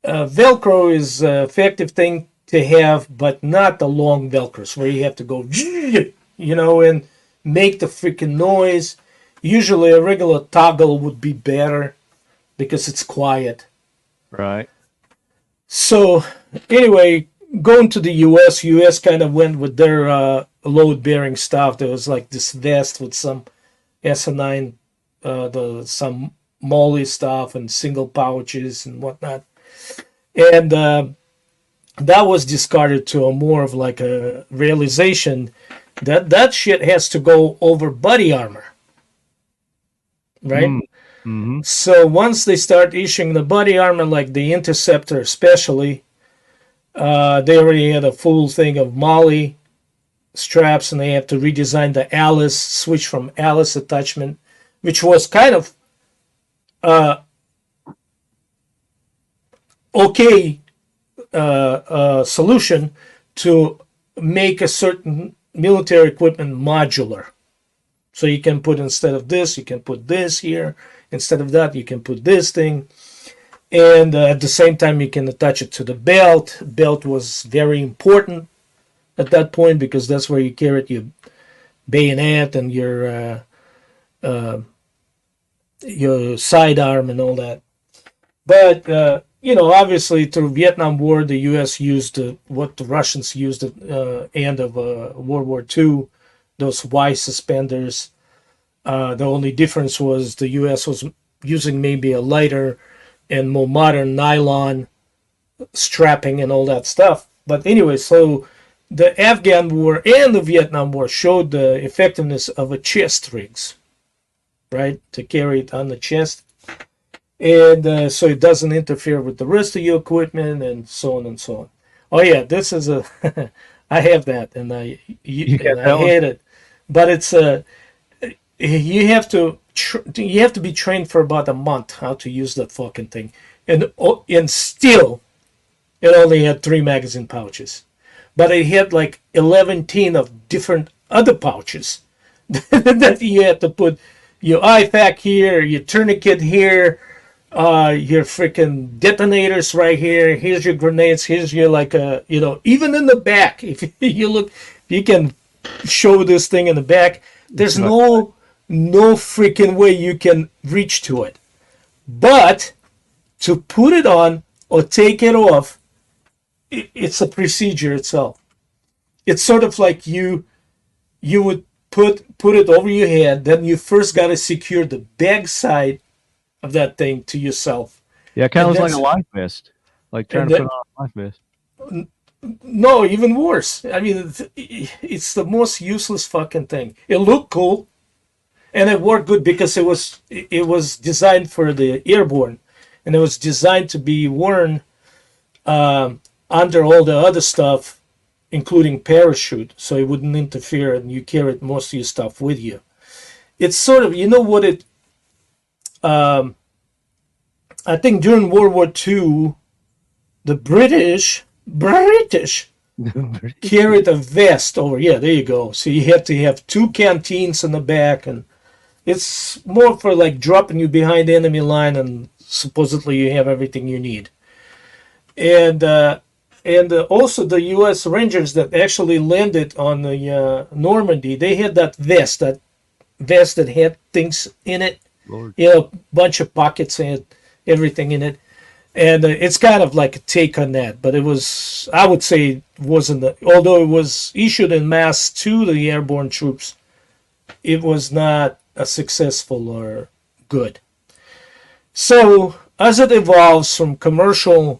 Velcro is an effective thing to have, but not the long Velcros where you have to go, and make the freaking noise. Usually a regular toggle would be better because it's quiet. Right. So anyway, going to the US kind of went with their load-bearing stuff. There was like this vest with some SN9, some MOLLE stuff and single pouches and whatnot. And that was discarded to a more of like a realization that shit has to go over body armor. Right? Mm-hmm. So once they start issuing the body armor, like the Interceptor especially, they already had a full thing of MOLLE straps, and they have to redesign the Alice, switch from Alice attachment, which was kind of okay solution to make a certain military equipment modular. So you can put, instead of this, you can put this here. Instead of that, you can put this thing. And at the same time, you can attach it to the belt. Belt was very important at that point because that's where you carry your bayonet and your sidearm and all that. But obviously through Vietnam War, the U.S. used what the Russians used at the end of World War II, those Y suspenders. The only difference was the U.S. was using maybe a lighter and more modern nylon strapping and all that stuff. But anyway, so the Afghan War and the Vietnam War showed the effectiveness of a chest rigs, right? To carry it on the chest. And so it doesn't interfere with the rest of your equipment and so on and so on. Oh yeah, this is a, I have that and I hate it. But it's you have to be trained for about a month how to use that fucking thing, and still it only had 3 magazine pouches, but it had like 11 of different other pouches that you had to put your IFAK here, your tourniquet here, your freaking detonators right here. Here's your grenades. Here's your even in the back. If you look, you can show this thing in the back. There's no freaking way you can reach to it. But to put it on or take it off, it's a procedure itself. It's sort of like you would put it over your head, then you first got to secure the back side of that thing to yourself. Yeah, it kind of looks like a life vest, like trying to put on a life vest. No, even worse. I mean, it's the most useless fucking thing. It looked cool. And it worked good because it was designed for the airborne, and it was designed to be worn under all the other stuff, including parachute, so it wouldn't interfere, and you carried most of your stuff with you. It's sort of, you know what it. I think during World War II, the British carried a vest over. Yeah, there you go. So you had to have two canteens in the back, and it's more for like dropping you behind the enemy line, and supposedly you have everything you need. And also the U.S. Rangers that actually landed on the Normandy, they had that vest that had things in it. Lord. You know, bunch of pockets and everything in it. And it's kind of like a take on that, but it was, I would say, wasn't, although it was issued in mass to the airborne troops, it was not a successful or good. So as it evolves from commercially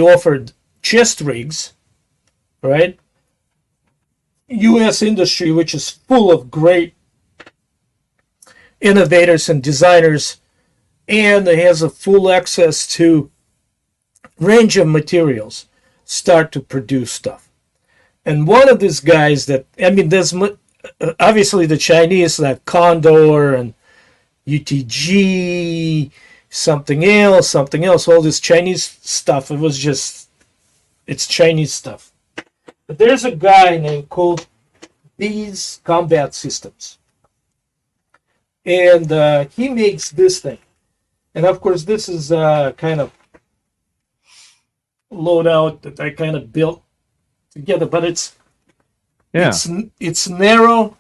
offered chest rigs, right? U.S. industry, which is full of great innovators and designers, and it has a full access to range of materials, start to produce stuff. And one of these guys that, I mean, there's obviously the Chinese, like Condor and UTG, something else, all this Chinese stuff. It was just, it's Chinese stuff. But there's a guy named called Bees Combat Systems. And he makes this thing. And of course, this is kind of loadout that I kind of built together, but it's narrow,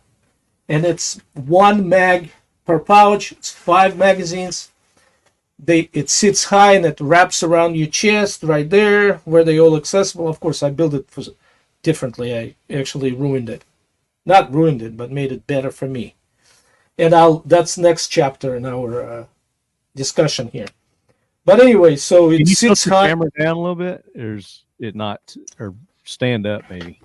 and it's 1 mag per pouch. It's 5 magazines. It sits high and it wraps around your chest right there where they're all accessible. Of course, I built it differently. I actually ruined it. Not ruined it, but made it better for me. And that's next chapter in our discussion here. But anyway, so it sits high. Can you tilt the camera down a little bit? Or is it not, or stand up maybe?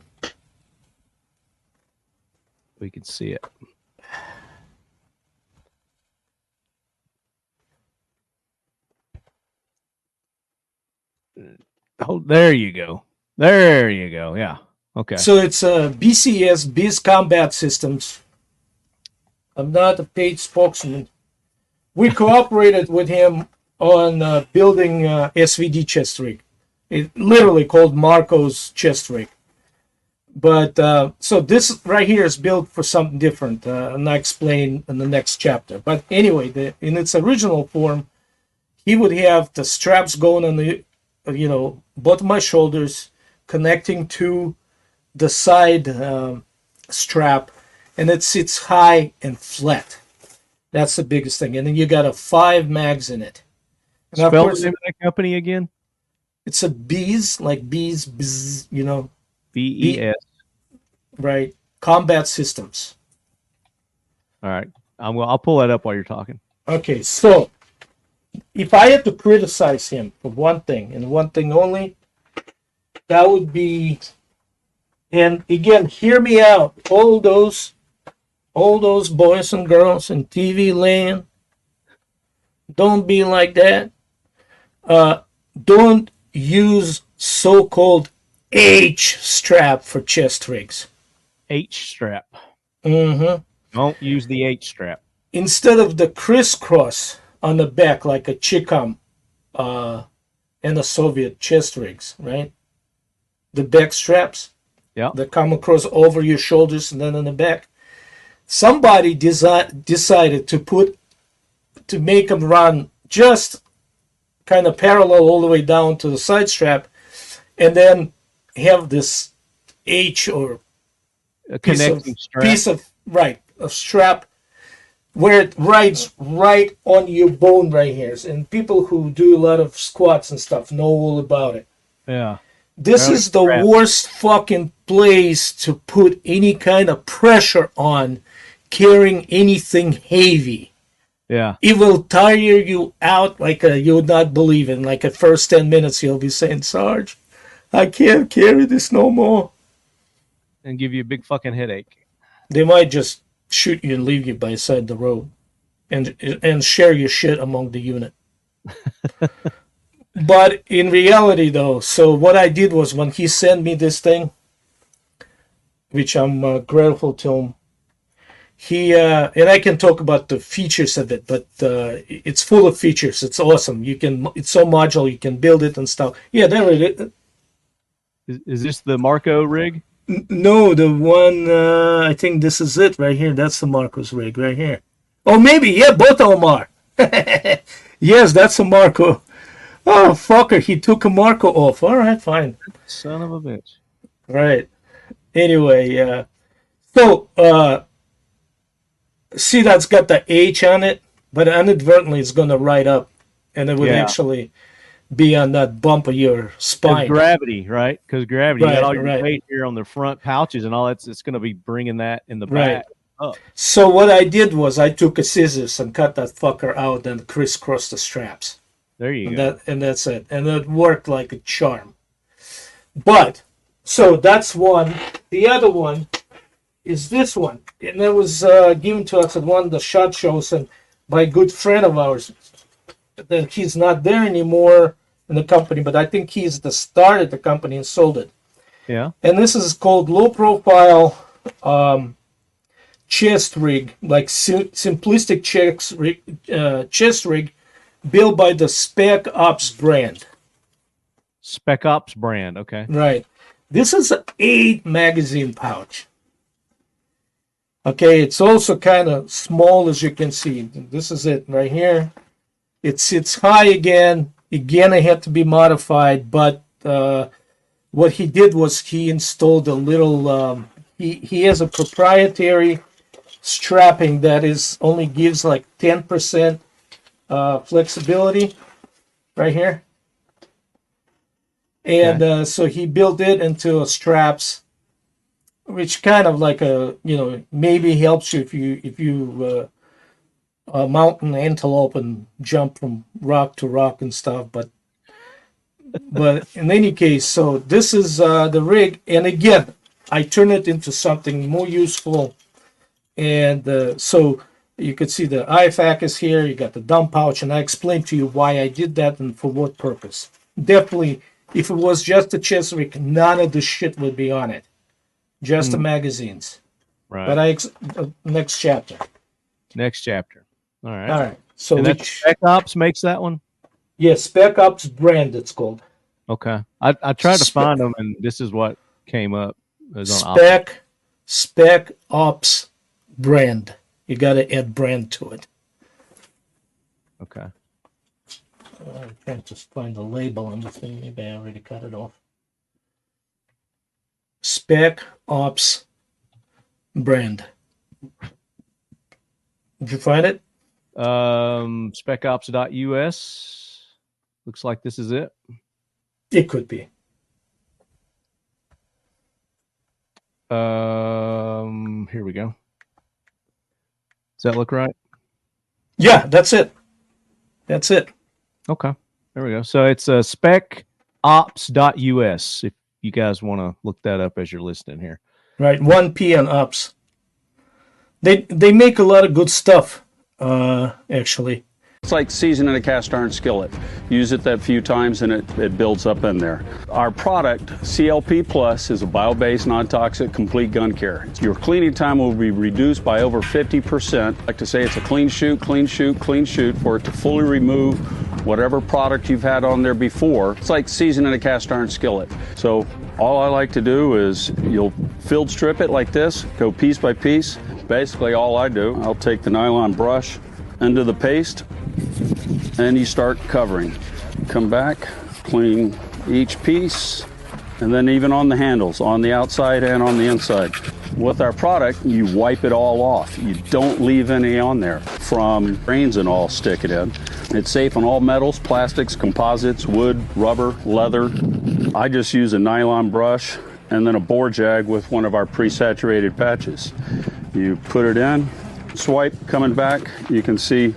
We can see it. Oh, there you go. There you go. Yeah. Okay. So it's BCS, Biz Combat Systems. I'm not a paid spokesman. We cooperated with him on building SVD chest rig. It literally called Marco's chest rig. But so this right here is built for something different, and I explain in the next chapter. But anyway, in its original form, he would have the straps going on the, both of my shoulders, connecting to the side strap, and it sits high and flat. That's the biggest thing. And then you got 5 mags in it. And spell the name of that company again? It's a Bees, like bees, bzz, BES. Right. Combat Systems. All right. I'll pull that up while you're talking. Okay, so if I had to criticize him for one thing, and one thing only, that would be, and again, hear me out, all those boys and girls in TV land, don't be like that. Don't use so-called H strap for chest rigs. H strap. Mm-hmm. Don't use the H strap. Instead of the crisscross on the back like a Chicom and the Soviet chest rigs, right? The back straps. Yeah. That come across over your shoulders and then in the back. Somebody decided to make them run just kind of parallel all the way down to the side strap, and then have this H or a connecting strap. A strap where it rides right on your bone right here. And people who do a lot of squats and stuff know all about it. Yeah. This is the worst fucking place to put any kind of pressure on carrying anything heavy. Yeah. It will tire you out like you would not believe in. Like at first 10 minutes, you'll be saying, Sarge, I can't carry this no more. And give you a big fucking headache. They might just shoot you and leave you by the side of the road and share your shit among the unit. But in reality, though, so what I did was when he sent me this thing, which I'm grateful to him, he and I can talk about the features of it, but it's full of features. It's awesome. It's so modular. You can build it and stuff. Yeah, there it is. Is this the Marco rig? No, the one, I think this is it right here. That's the Marco's rig right here. Oh, maybe. Yeah, both of them are. Yes, that's a Marco. Oh, fucker. He took a Marco off. All right, fine. Son of a bitch. Right. Anyway, see, that's got the H on it, but inadvertently it's going to ride up, and it would actually be on that bump of your spine. Gravity, right? Because gravity, Right, you got all your right. weight here on the front pouches and all that. It's going to be bringing that in the back up. So what I did was I took a scissors and cut that fucker out and crisscrossed the straps. There you go. And that's it. And it worked like a charm. But, so that's one. The other one is this one. And it was given to us at one of the SHOT shows and by a good friend of ours. That he's not there anymore in the company, but I think he's the started the company and sold it. Yeah. And this is called low profile chest rig, like simplistic chest rig built by the Spec Ops brand. Spec Ops brand, okay. Right. This is an 8 magazine pouch. Okay, it's also kind of small, as you can see. This is it right here. It sits high again. Again, it had to be modified, but what he did was he installed a little, he has a proprietary strapping that is only gives like 10% flexibility right here. And so he built it into straps, which kind of like maybe helps you if you mount an antelope and jump from rock to rock and stuff. But in any case, so this is the rig, and again, I turn it into something more useful. And so you could see the IFAC is here. You got the dump pouch, and I explained to you why I did that and for what purpose. Definitely, if it was just a chest rig, none of the shit would be on it. Just the magazines. Right. But next chapter. Next chapter. All right. All right. So and Spec Ops makes that one? Yes, Spec Ops brand it's called. Okay. I tried to find them, and this is what came up. It was on Spec Ops brand. You got to add brand to it. Okay. I can't just find the label on the thing. Maybe I already cut it off. Spec Ops brand. Did you find it? SpecOps.us. Looks like this is it. It could be. Here we go. Does that look right? Yeah, that's it. That's it. Okay. There we go. So it's SpecOps.us if you guys want to look that up as you're listening here. Right, 1P and Ops. They make a lot of good stuff, actually. It's like seasoning a cast iron skillet. Use it that few times and it builds up in there. Our product, CLP Plus, is a bio-based, non-toxic, complete gun care. Your cleaning time will be reduced by over 50%. I like to say it's a clean shoot, clean shoot, clean shoot for it to fully remove whatever product you've had on there before. It's like seasoning a cast iron skillet. So all I like to do is you'll field strip it like this, go piece by piece. Basically all I do, I'll take the nylon brush into the paste and you start covering. Come back, clean each piece, and then even on the handles, on the outside and on the inside. With our product, you wipe it all off. You don't leave any on there. From grains and all, stick it in. It's safe on all metals, plastics, composites, wood, rubber, leather. I just use a nylon brush and then a bore jag with one of our pre-saturated patches. You put it in, swipe, coming back, you can see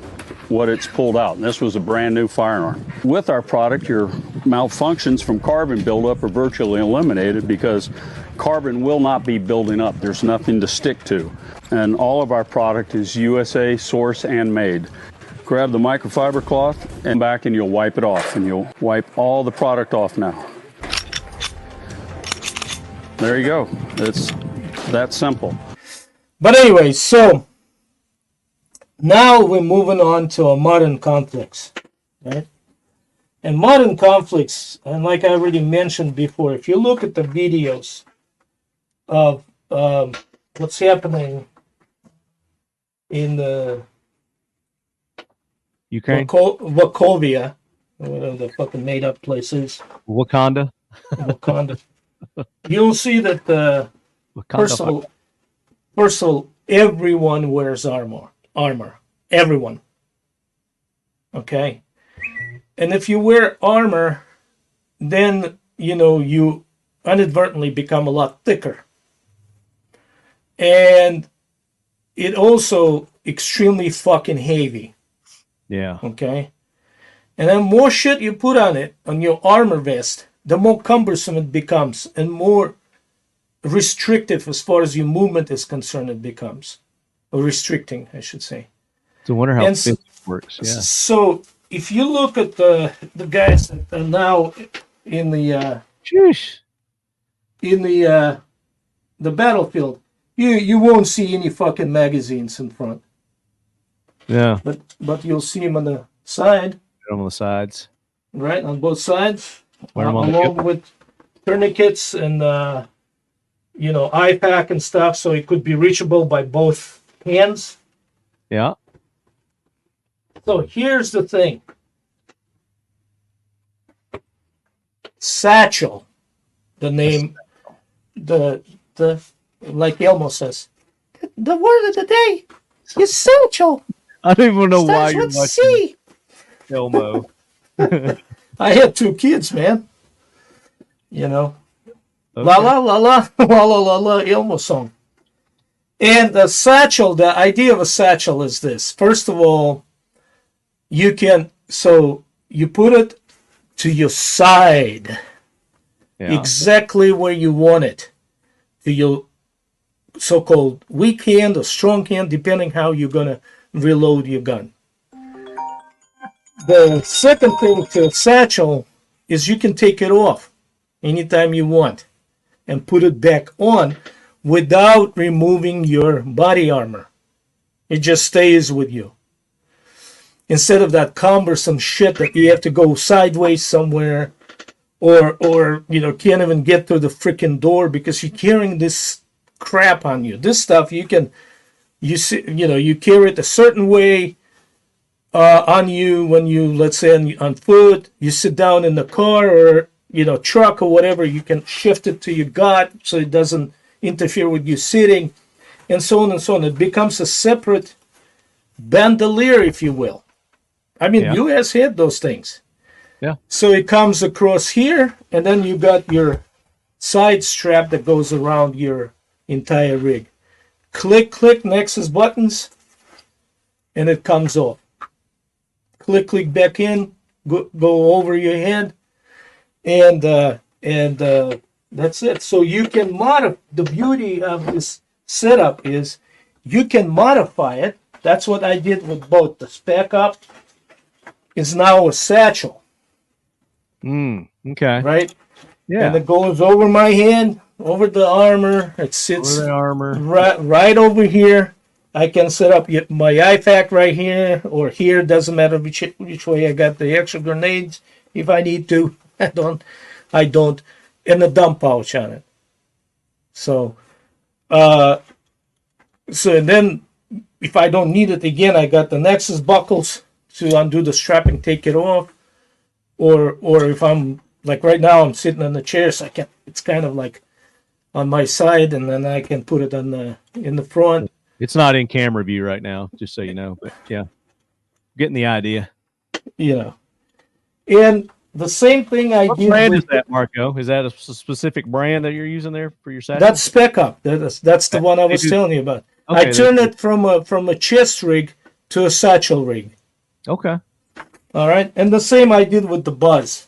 what it's pulled out. And this was a brand new firearm. With our product, your malfunctions from carbon buildup are virtually eliminated because carbon will not be building up. There's nothing to stick to. And all of our product is USA source and made. Grab the microfiber cloth and back and you'll wipe it off, and you'll wipe all the product off now. There you go. It's that simple. But anyway, so now we're moving on to a modern conflicts, right? And modern conflicts, and like I already mentioned before, if you look at the videos of what's happening in the Ukraine, Wachovia, whatever the fucking made-up place is, Wakanda, you'll see that first of all, everyone wears armor, everyone. Okay, and if you wear armor, then you inadvertently become a lot thicker, and it also extremely fucking heavy. Yeah. Okay. And then more shit you put on it, on your armor vest, the more cumbersome it becomes, and more restrictive as far as your movement is concerned it becomes. Or restricting, I should say. So I wonder how it works. Yeah. So if you look at the guys that are now in the battlefield, you won't see any fucking magazines in front. Yeah. But you'll see them on the side. On the sides. Right, on both sides. Along with tourniquets and eye pack and stuff, so it could be reachable by both hands. Yeah. So here's the thing. Satchel, the name, the like Elmo says, the word of the day is satchel. I don't even know why you're watching C. Elmo. I had 2 kids, man. Okay. La la la la la la la la Elmo song. And the satchel, the idea of a satchel is this. First of all, you put it to your side, exactly where you want it, to your so-called weak hand or strong hand, depending how you're gonna reload your gun. The second thing to a satchel is you can take it off anytime you want and put it back on without removing your body armor. It just stays with you. Instead of that cumbersome shit that you have to go sideways somewhere or can't even get through the freaking door because you're carrying this crap on you. This stuff you carry it a certain way on you when you, let's say on foot, you sit down in the car or truck or whatever, you can shift it to your gut so it doesn't interfere with you sitting, and so on and so on. It becomes a separate bandolier, if you will. I mean, you guys had those things. Yeah. So it comes across here, and then you got your side strap that goes around your entire rig. Click, click, Nexus buttons, and it comes off. Click, click back in, go over your head, and that's it. So you can modify. The beauty of this setup is you can modify it. That's what I did with both. The Spec Up is now a satchel. Okay. Right? Yeah. And it goes over my hand, over the armor. It sits right over here. I can set up my IFAK right here or here. Doesn't matter which way. I got the extra grenades if I need to. I don't. And a dump pouch on it. So and then if I don't need it again, I got the Nexus buckles to undo the strapping, take it off. Or if I'm like right now, I'm sitting in the chair, so it's kind of like on my side, and then I can put it in the front. It's not in camera view right now, just so you know. But yeah, getting the idea. And the same thing I did. What brand is that, Marco? Is that a specific brand that you're using there for your satchel? That's Spec Up. That's the one I was telling you about. Okay, I turned it from a chest rig to a satchel rig. Okay. All right, and the same I did with the Buzz,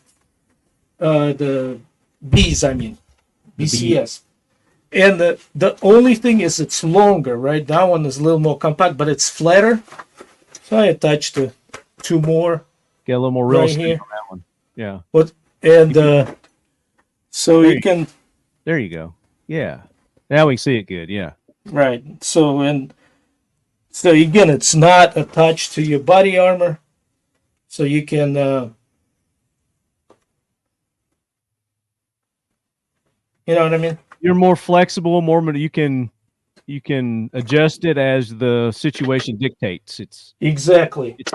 the Bs, I mean, BCS. And the only thing is it's longer, right? That one is a little more compact, but it's flatter. So I attached two more. Get a little more real right estate here. on that one. Yeah. But and so you can. There you go. Yeah. Now we can see it good. Yeah. Right. So again, it's not attached to your body armor, so you can. You know what I mean? You're more flexible, more you can adjust it as the situation dictates. It's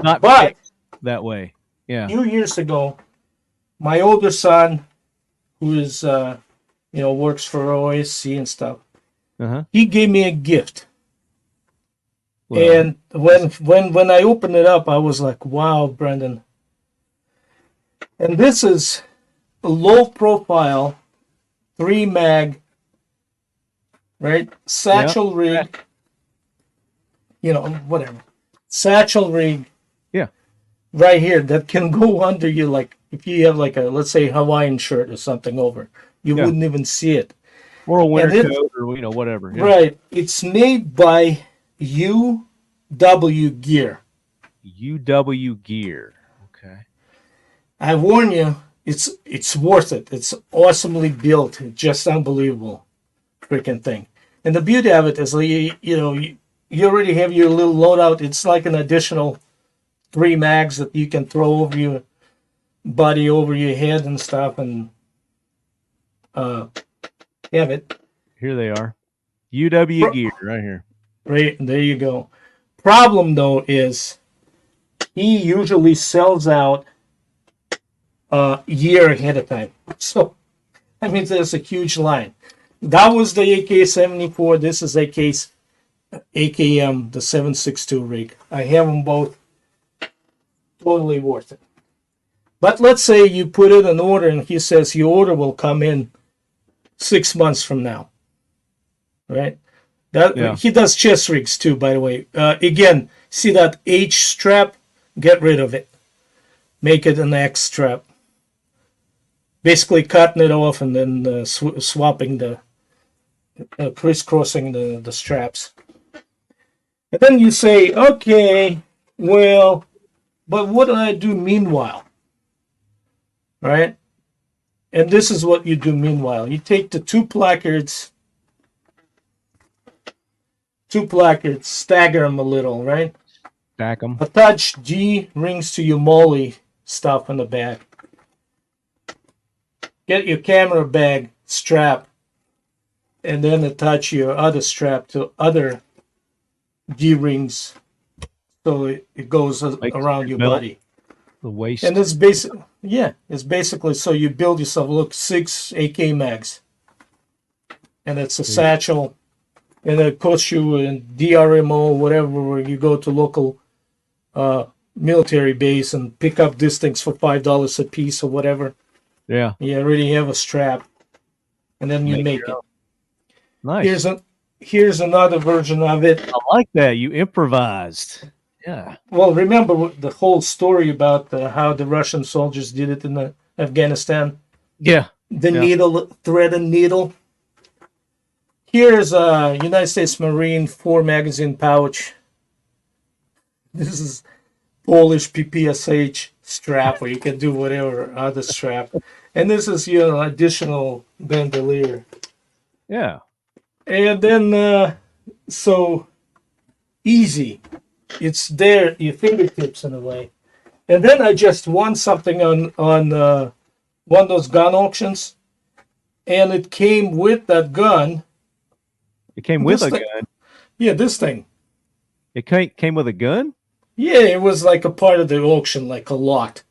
not fixed that way. Yeah. A few years ago, my older son, who is works for OSC and stuff, he gave me a gift. Well, and when I opened it up, I was like, "Wow, Brendan!" And this is a low profile 3-mag, right? Satchel rig, whatever. Satchel rig. Yeah. Right here that can go under you, like if you have like let's say Hawaiian shirt or something over, you wouldn't even see it. Or a winter coat or whatever. Yeah. Right. It's made by UW Gear. UW Gear. Okay. I warn you, it's worth it. It's awesomely built. It's just unbelievable freaking thing. And the beauty of it is, you already have your little loadout. It's like an additional 3 mags that you can throw over your body, over your head and stuff, and have it. Here they are. UW Gear right here. Right, there you go. Problem, though, is he usually sells out a year ahead of time. So, I mean, there's a huge line. That was the AK-74. This is AKM, the 7.62 rig. I have them both. Totally worth it. But let's say you put in an order and he says your order will come in 6 months from now. Right? He does chest rigs too, by the way. Again, see that H strap? Get rid of it. Make it an X strap. Basically cutting it off and then swapping crisscrossing the straps. And then you say, okay, well, but what do I do meanwhile? Right? And this is what you do meanwhile. You take the two placards, stagger them a little, right? Stack them. Attach G rings to your molly stuff on the back. Get your camera bag strap, and then attach your other strap to other G rings, so it goes around your body. The waist. And it's basically so you build yourself 6 AK mags, and it's a satchel, and it costs you in DRMO, whatever, where you go to local military base and pick up these things for $5 a piece or whatever. Yeah. You already have a strap, and then you make it. Nice. Here's another version of it. I like that. You improvised. Yeah. Well, remember the whole story about how the Russian soldiers did it in Afghanistan? Yeah. The needle, thread and needle. Here's a United States Marine 4-magazine pouch. This is Polish PPSH strap, where you can do whatever other strap. And this is your additional bandolier. Yeah. And then, so easy. It's there, your fingertips in a way. And then I just won something on one of those gun auctions, and it came with that gun. It came with a gun? Yeah, this thing. It came with a gun? Yeah, it was like a part of the auction, like a lot.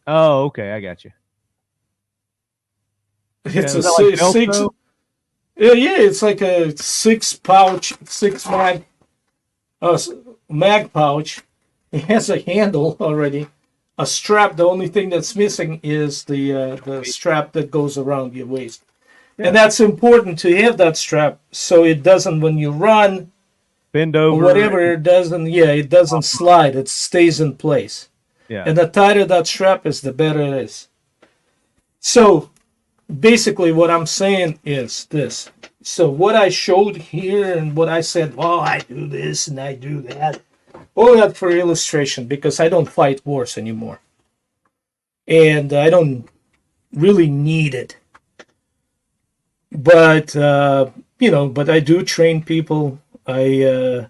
Oh, okay, I got you. It's a six. Yeah, it's like a 6-mag mag pouch. It has a handle already, a strap. The only thing that's missing is the strap that goes around your waist, and that's important to have that strap so it doesn't, when you run, bend over, or whatever, it doesn't slide. It stays in place. Yeah. And the tighter that strap is, the better it is. So basically what I'm saying is this. So what I showed here and what I said, well, I do this and I do that, all that for illustration, because I don't fight wars anymore. And I don't really need it. But, but I do train people. I,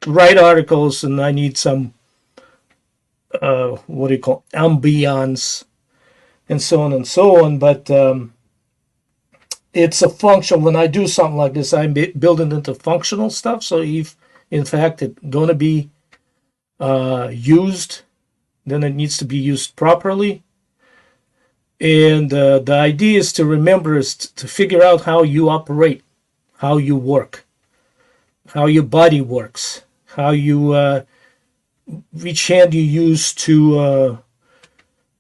write articles, and I need some, ambiance, and so on and so on. But it's a function. When I do something like this, I'm building into functional stuff. So if, in fact, it's going to be used, then it needs to be used properly. And the idea is to remember is to figure out how you operate, how you work, how your body works, how you, which hand you use to,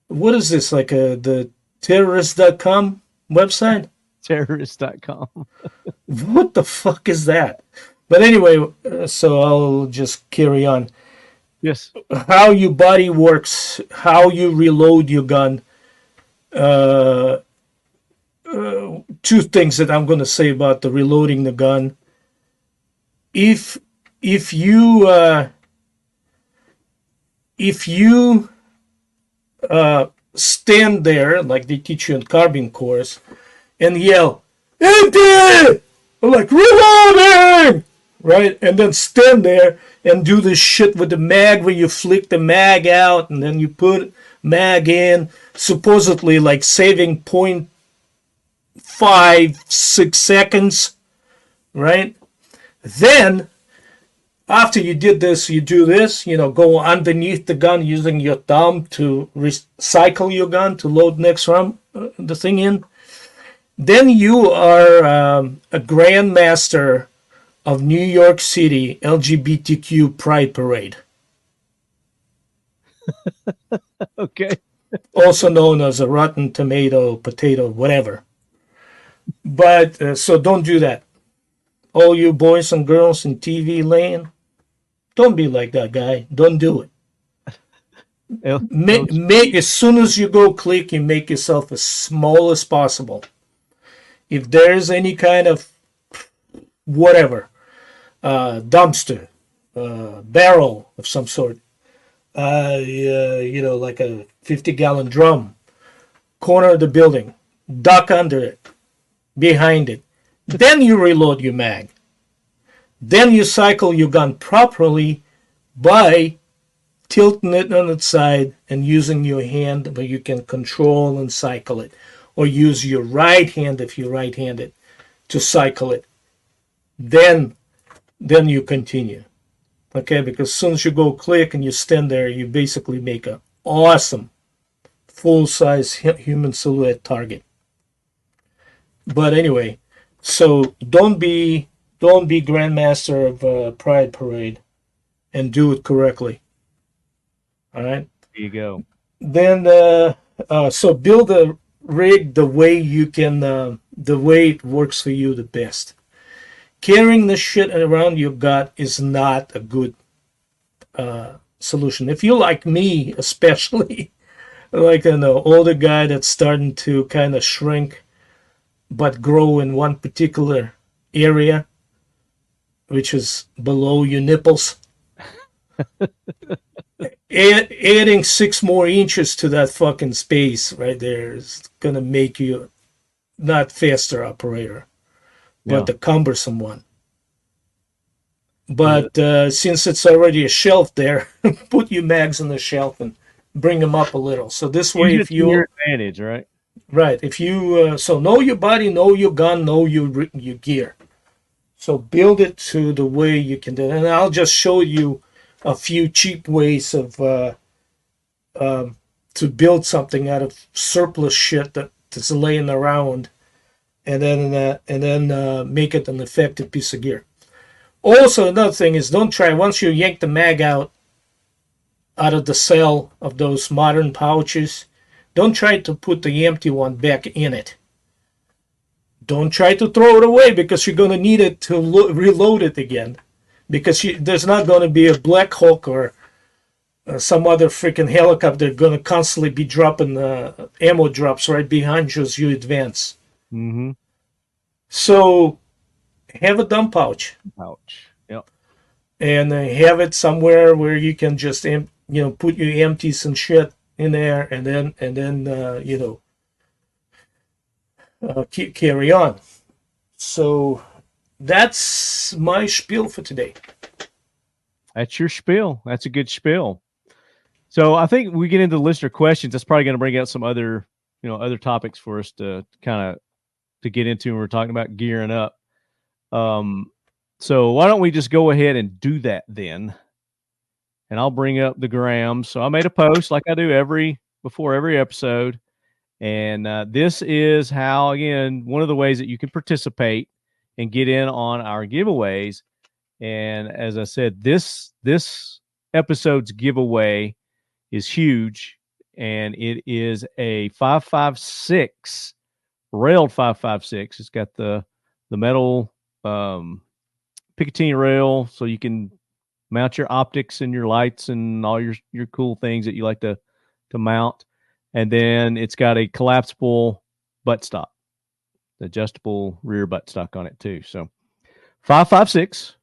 what is this, like the terrorist.com website? Terrorist.com. What the fuck is that? But anyway, so I'll just carry on. Yes. How your body works, how you reload your gun. Two things that I'm going to say about the reloading the gun. If you stand there like they teach you in carbine course and yell empty, or like reloading, right, and then stand there and do this shit with the mag where you flick the mag out and then you put mag in, supposedly like saving 0.56 seconds, right? Then after you did this, you do this, go underneath the gun using your thumb to recycle your gun to load next round, the thing in. Then you are a grandmaster of New York City LGBTQ Pride Parade. Okay. Also known as a rotten tomato, potato, whatever. But so don't do that. All you boys and girls in TV land, don't be like that guy. Don't do it. Make as soon as you go click, you make yourself as small as possible. If there's any kind of whatever, dumpster, barrel of some sort, like a 50-gallon drum, corner of the building, duck under it, behind it. Then you reload your mag. Then you cycle your gun properly by tilting it on its side and using your hand where you can control and cycle it. Or use your right hand if you're right-handed to cycle it. Then you continue. Okay, because as soon as you go click and you stand there, you basically make an awesome full-size human silhouette target. But anyway, so don't be grandmaster of Pride Parade, and do it correctly. All right. There you go. Then so build a rig the way you can, the way it works for you the best. Carrying the shit around your gut is not a good solution. If you're like me, especially like an older guy that's starting to kind of shrink but grow in one particular area, which is below your nipples, adding 6 more inches to that fucking space right there is gonna make you not faster operator, but the cumbersome one. But since it's already a shelf there, put your mags on the shelf and bring them up a little. So this way, if you your advantage, right? Right. If you so know your body, know your gun, know your gear. So build it to the way you can do it. And I'll just show you a few cheap ways of to build something out of surplus shit that's laying around, and then make it an effective piece of gear. Also, another thing is, don't try, once you yank the mag out of the cell of those modern pouches, don't try to put the empty one back in it. Don't try to throw it away, because you're going to need it to reload it again. Because there's not going to be a black hook or some other freaking helicopter gonna constantly be dropping ammo drops right behind you as you advance. Mm-hmm. So have a dump pouch. Pouch. Yep. And have it somewhere where you can just put your empties and shit in there, and then carry on. So that's my spiel for today. That's your spiel. That's a good spiel. So I think we get into listener questions. That's probably going to bring out some other topics for us to kind of to get into when we're talking about gearing up. So why don't we just go ahead and do that then? And I'll bring up the grams. So I made a post like I do before every episode. And this is how, again, one of the ways that you can participate and get in on our giveaways. And as I said, this episode's giveaway is huge, and it is a 5.56 railed 5.56. It's got the metal Picatinny rail, so you can mount your optics and your lights and all your cool things that you like to mount. And then it's got a collapsible buttstock, adjustable rear buttstock on it too. So 5.56.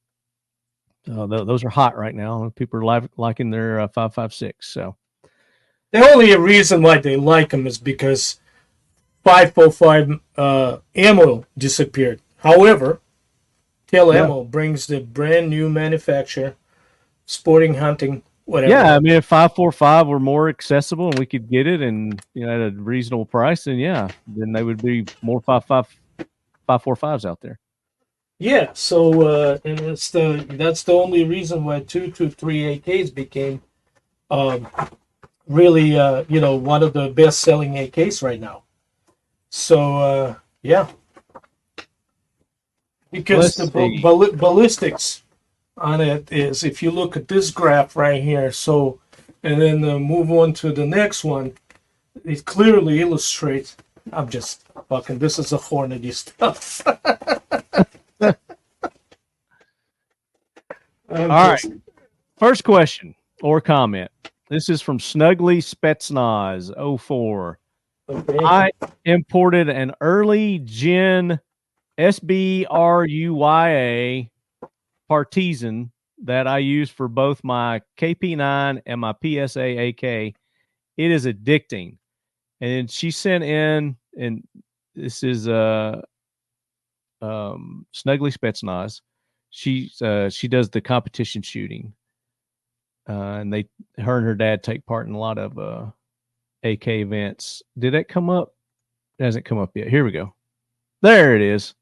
Those are hot right now. People are liking their 5.56. So the only reason why they like them is because 5.05 ammo disappeared. However, ammo brings the brand new manufacturer, sporting, hunting, whatever. Yeah, I mean, if 5.45 were more accessible and we could get it and at a reasonable price, then then they would be more 5.45s out there. Yeah, so and that's the only reason why 223 AKs became really one of the best selling AKs right now. So because the ballistics on it is, if you look at this graph right here, so and then move on to the next one, it clearly illustrates. I'm just fucking. This is a Hornady stuff. All right. First question or comment. This is from Snuggly Spetsnaz 04. Okay. I imported an early gen SBRUYA partisan that I use for both my KP9 and my PSA AK. It is addicting. And she sent in, and this is Snuggly Spetsnaz. She does the competition shooting, and her and her dad take part in a lot of AK events. Did that come up? It hasn't come up yet. Here we go. There it is.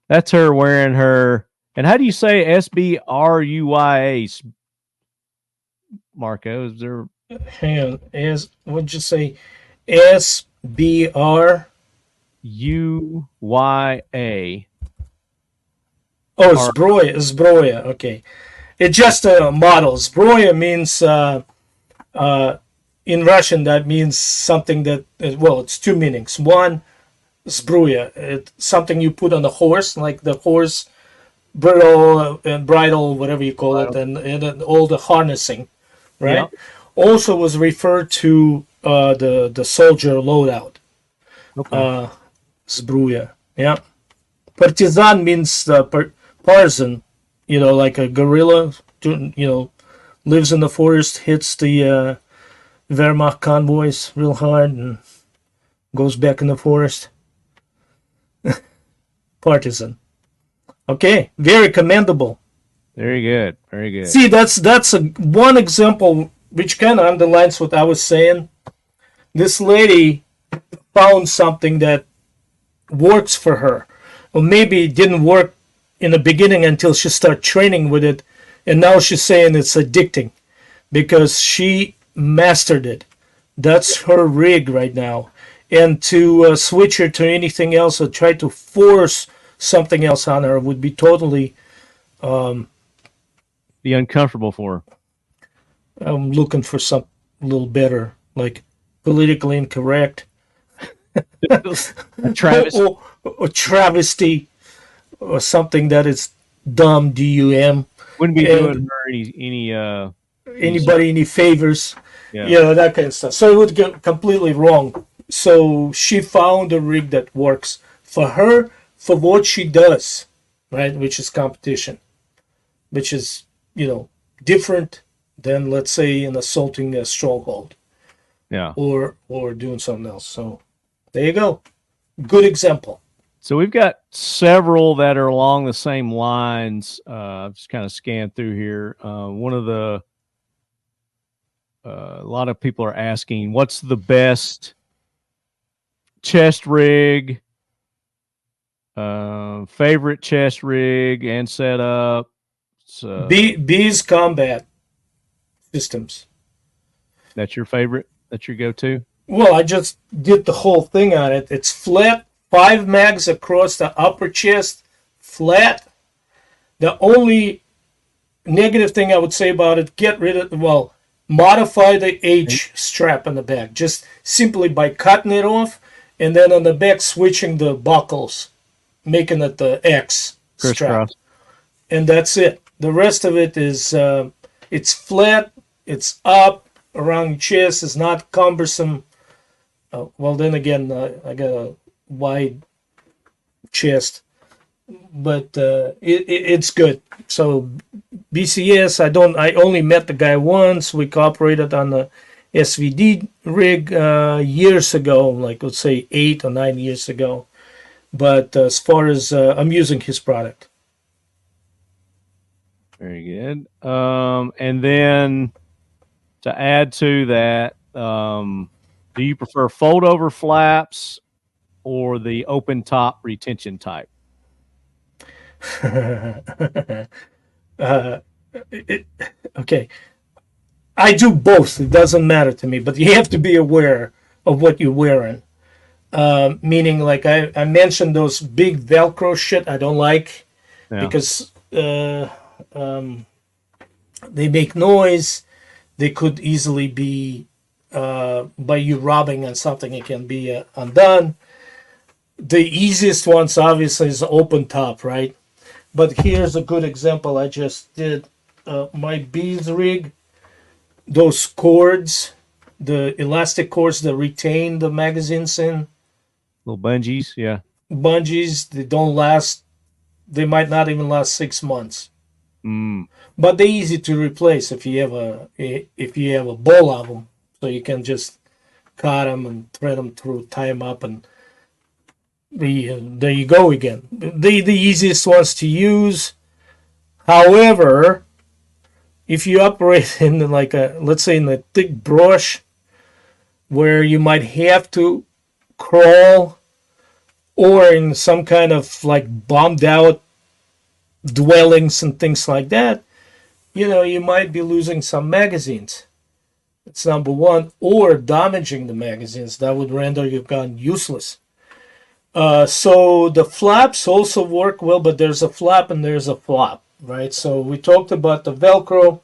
That's her wearing her. And how do you say SBRUYA, Marco? Is there? Hang on. What'd you say? SBRUYA. Oh, Zbroya. Okay. It's just a model. Zbroya means, in Russian, that means something that, it's two meanings. One, Zbroya, it's something you put on the horse, like the horse bridle, whatever you call it, and all the harnessing, right? Yeah. Also was referred to the soldier loadout. Okay. Zbroya, yeah. Partisan means partisan, like a guerrilla, lives in the forest, hits the Wehrmacht convoys real hard and goes back in the forest. Partisan. Okay, very commendable. Very good, very good. See, that's one example which kind of underlines what I was saying. This lady found something that works for her, or maybe it didn't work in the beginning until she started training with it, and now she's saying it's addicting because she mastered it. That's her rig right now. And to switch her to anything else or try to force something else on her would be totally be uncomfortable for her. I'm looking for something a little better, like politically incorrect. or travesty, or something that is dumb, DUM. Wouldn't be doing her any anybody any favors, Yeah. you know, that kind of stuff. So it would get completely wrong. So she found a rig that works for her, for what she does, right? Which is competition, which is, you know, different than, let's say, in assaulting a stronghold. Yeah. Or doing something else. So there you go. Good example. So we've got several that are along the same lines. I've just kind of scanned through here. One of the a lot of people are asking, what's the best chest rig, favorite chest rig and setup? So B's combat systems. that's your favorite? That's your go-to? Well, I just did the whole thing on it. It's flat, 5 mags across the upper chest, flat. The only negative thing I would say about it, get rid of, well, modify the H strap on the back, just simply by cutting it off, and then on the back switching the buckles, making it the X strap. Crisscross. And that's it. The rest of it is, it's flat, it's up around your chest, it's not cumbersome. Well, then again, I got a wide chest, but it's good. So BCS, I only met the guy once. We cooperated on the SVD rig years ago, like let's say 8 or 9 years ago. But as far as I'm using his product. Very good. And then to add to that, do you prefer fold over flaps or the open top retention type? Okay. I do both. It doesn't matter to me, but you have to be aware of what you're wearing. Meaning, like I mentioned, those big Velcro shit I don't like because they make noise. They could easily be, by you rubbing on something, it can be undone. The easiest ones, obviously, is open top, right? But here's a good example. I just did my bees rig. Those cords, the elastic cords that retain the magazines in. Little bungees, yeah. Bungees, they don't last. They might not even last 6 months. Mm. But they're easy to replace if you have a ball of them. So you can just cut them and thread them through, tie them up, and there you go again. They're the easiest ones to use. However, if you operate in like let's say in a thick brush where you might have to crawl, or in some kind of like bombed out dwellings and things like that, you know, you might be losing some magazines. It's number one, or damaging the magazines. That would render your gun useless. So the flaps also work well, but there's a flap and there's a flop, right? So we talked about the Velcro.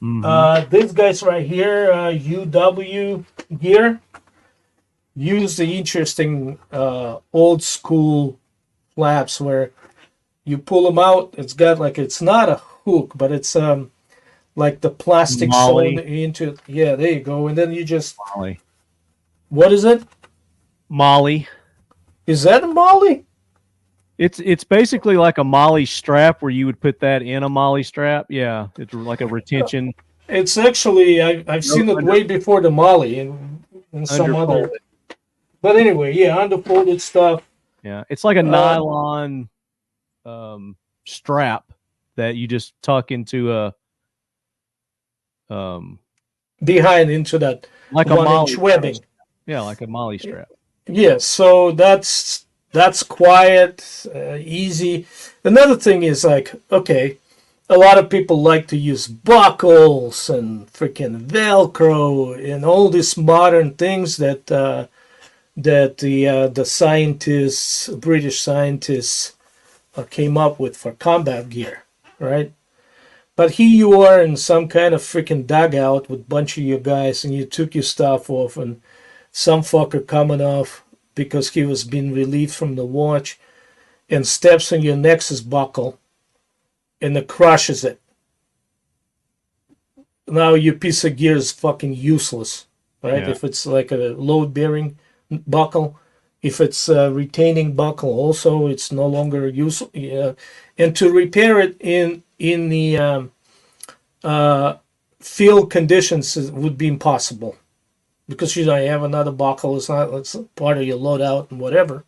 Mm-hmm. These guys right here, UW gear, use the interesting old school flaps where you pull them out. It's got like, it's not a hook, but it's like the plastic sewn into. Yeah, there you go. And then you just. Molly. What is it? Molly. Is that a Molly? It's basically like a Molly strap where you would put that in a Molly strap. Yeah, it's like a retention. It's actually I've seen it way before the Molly and some other. But anyway, yeah, underfolded stuff. Yeah, it's like a nylon strap that you just tuck into a behind into that like a Molly webbing. Yeah, like a Molly strap. Yeah, so that's quiet, easy. Another thing is like, okay, a lot of people like to use buckles and freaking Velcro and all these modern things that the scientists, British scientists, came up with for combat gear, right? But here you are in some kind of freaking dugout with a bunch of your guys, and you took your stuff off, and some fucker coming off because he was being relieved from the watch and steps on your Nexus buckle and it crushes it. now your piece of gear is fucking useless, right? Yeah. If it's like a load bearing buckle, if it's a retaining buckle, also it's no longer useful. And to repair it in the field conditions would be impossible, because you have another buckle. It's part of your loadout and whatever.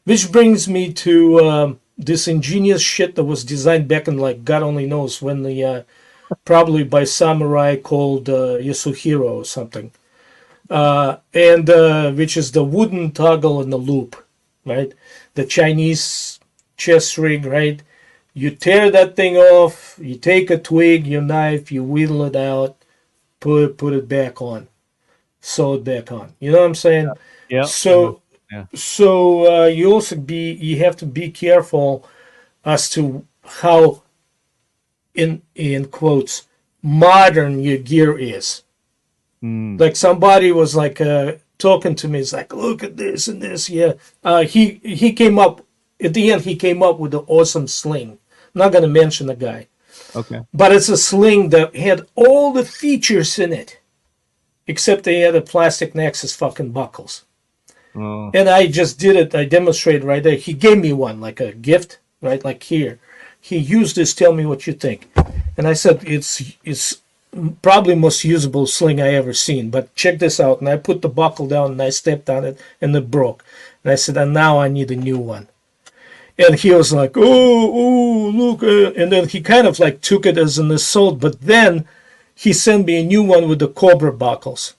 Which brings me to this ingenious shit that was designed back in, like, God only knows when, the probably by samurai called Yasuhiro or something, and which is the wooden toggle and the loop, right? The Chinese chest rig, right? You tear that thing off, you take a twig, your knife, you wheedle it out, put it back on, sew it back on. You know what I'm saying? Yeah. So, Yeah. so you have to be careful as to how, in quotes, modern your gear is. Like, somebody was like talking to me. It's like, look at this and this. Yeah, he came up at the end. He came up with an awesome sling. I'm not gonna mention the guy. Okay. But it's a sling that had all the features in it, except they had a plastic Nexus fucking buckles. Oh. And I just did it. I demonstrated right there. He gave me one, like a gift, right? Like, here. He used this. Tell me what you think. And I said, it's probably most usable sling I ever seen. But check this out. And I put the buckle down and I stepped on it and it broke. And I said, and now I need a new one. And he was like, oh, look. And then he kind of like took it as an assault. But then he sent me a new one with the Cobra buckles.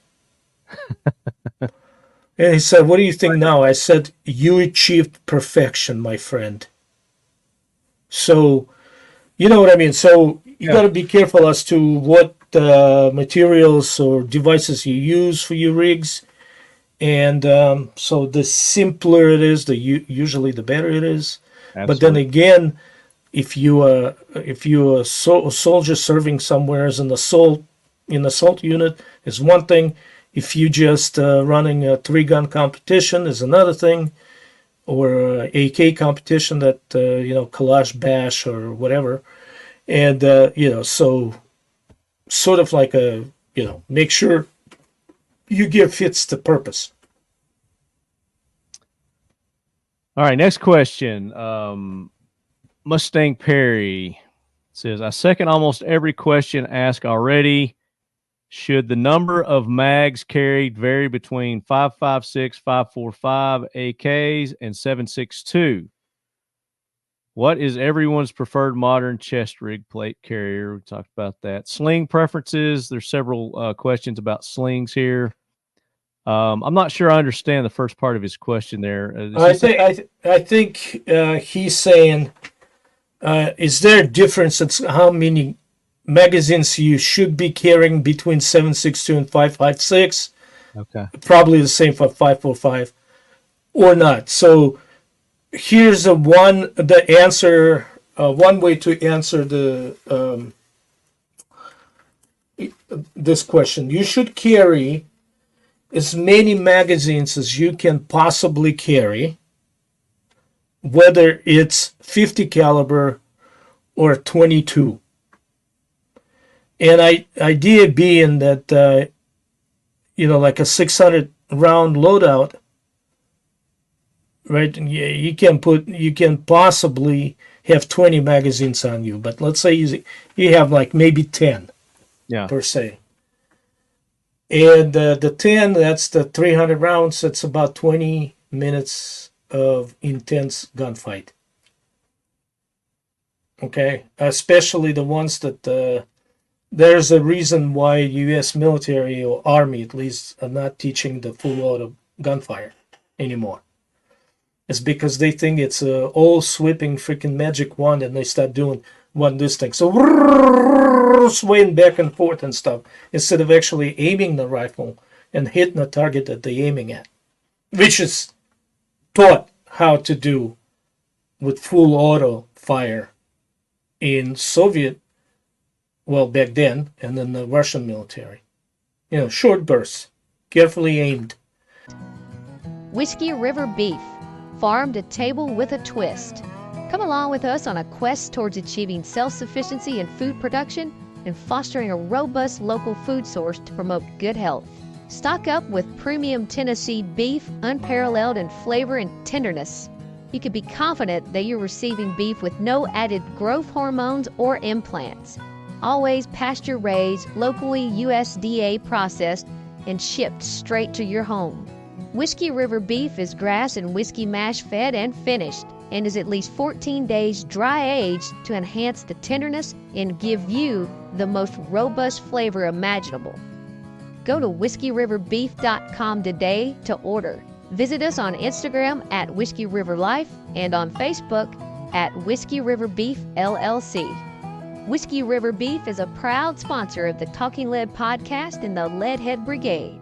And he said, what do you think now? I said, you achieved perfection, my friend. So, you know what I mean? So you got to be careful as to what materials or devices you use for your rigs. And so the simpler it is, usually the better it is. Absolutely. But then again, if you a soldier serving somewhere as an assault unit is one thing. If you just running a 3-gun competition is another thing, or AK competition that Kalash Bash or whatever, and so sort of like make sure your gear fits the purpose. All right, next question. Mustang Perry says, I second almost every question asked already. Should the number of mags carried vary between 5.56, 5.45 AKs and 7.62? What is everyone's preferred modern chest rig plate carrier? We talked about that. Sling preferences. There's several questions about slings here. I'm not sure I understand the first part of his question there. I think he's saying, is there a difference in how many magazines you should be carrying between 7.62 and 5.56? Okay. Probably the same for 5.45 or not. So here's one way to answer this question. You should carry as many magazines as you can possibly carry, whether it's 50 caliber or 22. And idea being that like a 600 round loadout, right? You can possibly have 20 magazines on you, but let's say you have like maybe 10, per se. And the 10, that's the 300 rounds. That's about 20 minutes of intense gunfight. Okay, especially the ones that there's a reason why U.S. military or Army, at least, are not teaching the full auto gunfire anymore. It's because they think it's a all sweeping freaking magic wand, and they start doing this thing. So swaying back and forth and stuff, instead of actually aiming the rifle and hitting the target that they're aiming at, which is taught how to do with full auto fire in Soviet, well, back then, and then the Russian military. Short bursts, carefully aimed. Whiskey River Beef, farm to table with a twist. Come along with us on a quest towards achieving self-sufficiency in food production and fostering a robust local food source to promote good health. Stock up with premium Tennessee beef, unparalleled in flavor and tenderness. You can be confident that you're receiving beef with no added growth hormones or implants. Always pasture raised, locally USDA processed, and shipped straight to your home. Whiskey River beef is grass and whiskey mash fed and finished, and is at least 14 days dry aged to enhance the tenderness and give you the most robust flavor imaginable. Go to whiskeyriverbeef.com today to order. Visit us on Instagram at Whiskey River Life and on Facebook at Whiskey River Beef LLC. Whiskey River Beef is a proud sponsor of the Talking Lead podcast and the Leadhead Brigade.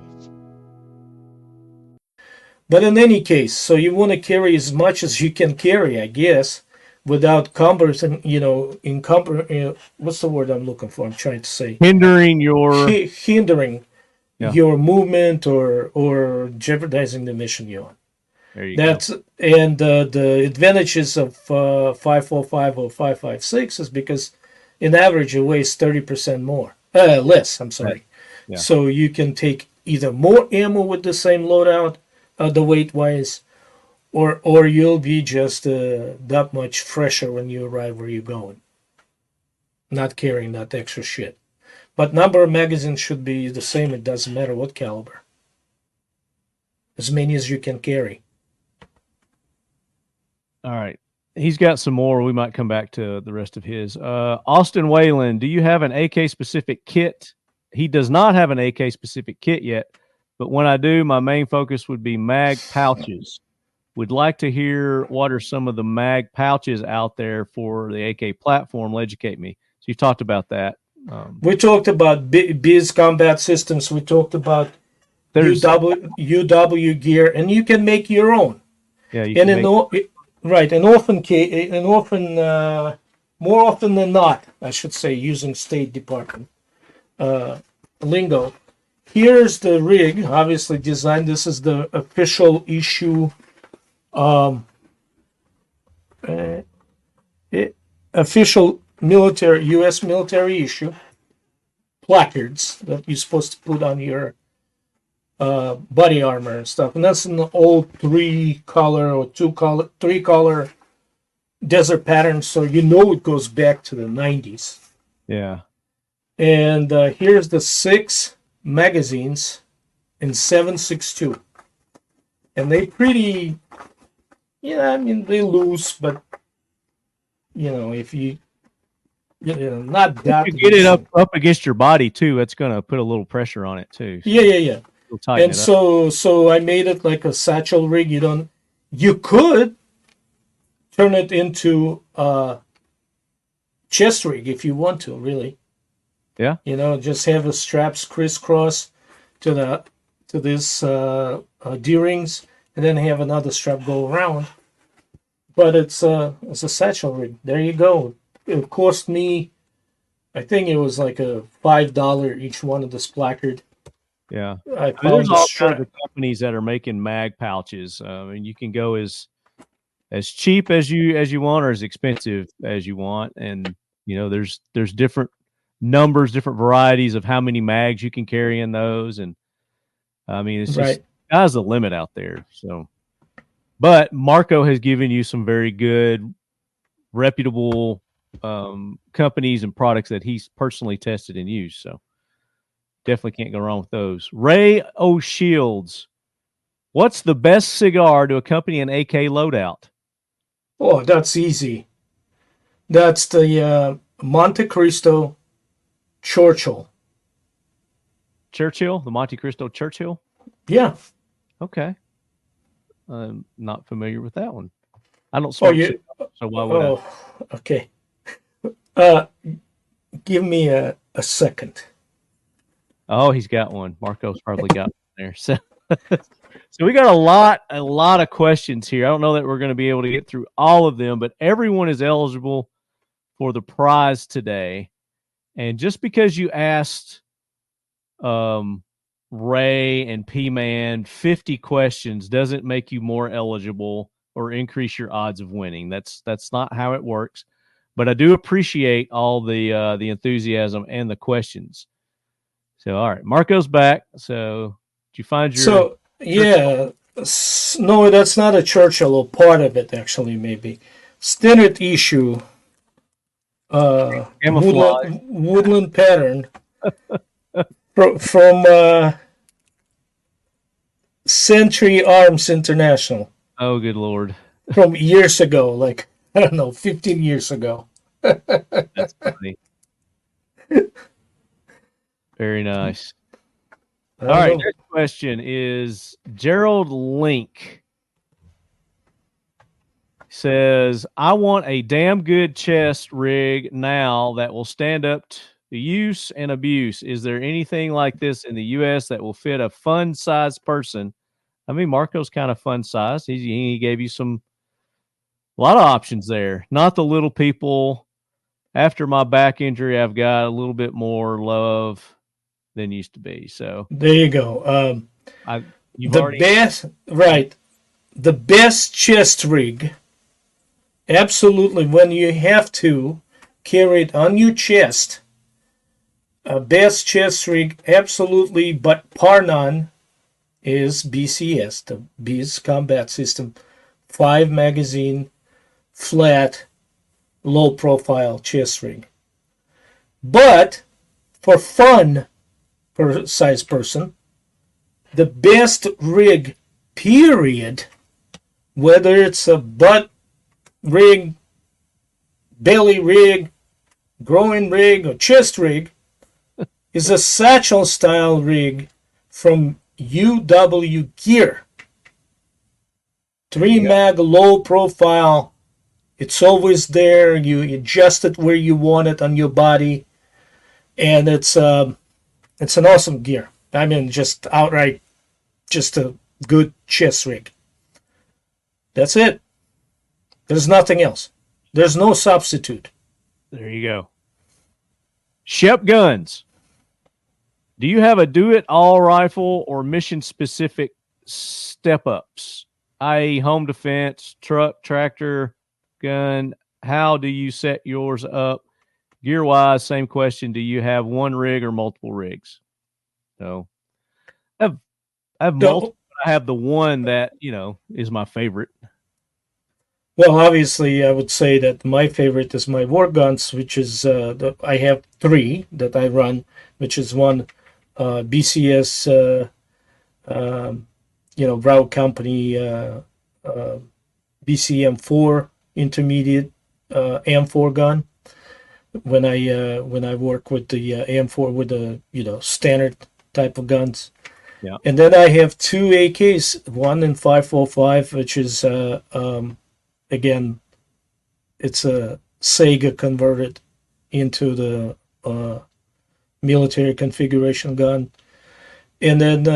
But in any case, so you want to carry as much as you can carry, I guess, without cumbersome, what's the word I'm looking for? I'm trying to say. Hindering your... your movement or jeopardizing the mission you're on. There you go. And the advantages of 545 or 556 is because in average it weighs 30% less. I'm sorry. Yeah. So you can take either more ammo with the same loadout, the weight wise, or you'll be just that much fresher when you arrive where you're going, not carrying that extra shit. But number of magazines should be the same. It doesn't matter what caliber. As many as you can carry. All right. He's got some more. We might come back to the rest of his. Austin Whalen, do you have an AK-specific kit? He does not have an AK-specific kit yet, but when I do, my main focus would be mag pouches. Would like to hear what are some of the mag pouches out there for the AK platform. Educate me. So you've talked about that. We talked about Biz Combat Systems. We talked about UW gear, and you can make your own. Yeah, you and more often than not, I should say, using State Department lingo. Here's the rig, obviously designed. This is the official issue, official military, U.S. military issue placards that you're supposed to put on your body armor and stuff. And that's an old 3-color or 3-color desert pattern, so you know it goes back to the 90s. Yeah. And here's the 6 magazines in 7.62. And they pretty, they loose, but, if you, not that. If you get it up against your body, too, that's going to put a little pressure on it, too. So yeah. And so I made it like a satchel rig. You could turn it into a chest rig if you want to, really. Yeah. Just have the straps crisscross to this D-rings, and then have another strap go around. But it's a satchel rig. There you go. It cost me, I think it was like a $5 each one of this placard. Yeah. There's all kinds of companies that are making mag pouches. And you can go as cheap as you want or as expensive as you want. And there's different numbers, different varieties of how many mags you can carry in those. And it's just sky's the limit out there. So, but Marco has given you some very good, reputable companies and products that he's personally tested and used. So definitely can't go wrong with those. Ray O'Shields, what's the best cigar to accompany an AK loadout? Oh, that's easy. That's the Monte Cristo Churchill. The Monte Cristo Churchill? Yeah. Okay. I'm not familiar with that one. I don't smoke cigars, so why would I? Okay. Give me a second. Oh, he's got one. Marco's probably got one there. So we got a lot of questions here. I don't know that we're going to be able to get through all of them, but everyone is eligible for the prize today. And just because you asked Ray and P-Man 50 questions doesn't make you more eligible or increase your odds of winning. That's not how it works. but I do appreciate all the enthusiasm and the questions. So, all right, Marco's back. So, did you find your? So yeah, no, that's not a Churchill, or part of it actually. Maybe standard issue. Camouflage. Woodland pattern from Century Arms International Oh, good Lord. from years ago, like I don't know, 15 years ago. That's funny. Very nice. I All don't right, know. next question is Gerald Link. Says, I want a damn good chest rig now that will stand up to use and abuse. Is there anything like this in the U.S. that will fit a fun-sized person? I mean, Marco's kind of fun-sized. He gave you a lot of options there. Not the little people. After my back injury, I've got a little bit more love than used to be. So There you go. you've The already best, right? The best chest rig. Absolutely, when you have to carry it on your chest, a best chest rig, absolutely, but par none, is BCS, the Beast Combat System 5 magazine, flat, low profile chest rig. But for fun, per size person, the best rig, period, whether it's a butt rig, belly rig, groin rig, or chest rig, is a satchel style rig from UW Gear. 3 mag, low profile. It's always there. You adjust it where you want it on your body, and it's an awesome gear. I mean, just outright, just a good chest rig. That's it. There's nothing else. There's no substitute. There you go. Shep Guns. Do you have a do-it-all rifle or mission-specific step-ups, i.e. home defense, truck, tractor, gun? How do you set yours up? Gear-wise, same question. Do you have one rig or multiple rigs? So I have multiple. I have the one that, is my favorite. Well, obviously, I would say that my favorite is my war guns, which is I have 3 that I run, which is one BCS, Broward Company BCM4 intermediate M4 gun. When I work with the M4 with the standard type of guns. Yeah. And then I have 2 AKs, one in 545, which is again, it's a Sega converted into the military configuration gun, and then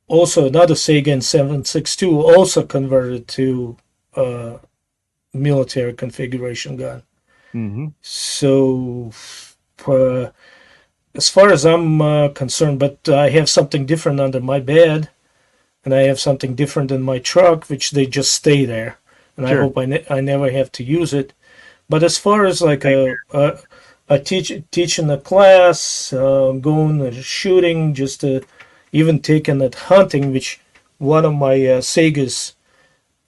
also another Sega in 7.62, also converted to military configuration gun. Mm-hmm. So, as far as I'm concerned, but I have something different under my bed. And I have something different in my truck, which they just stay there. And sure. I hope I never have to use it. But as far as like teaching a class, going shooting, just even taking it hunting, which one of my Segas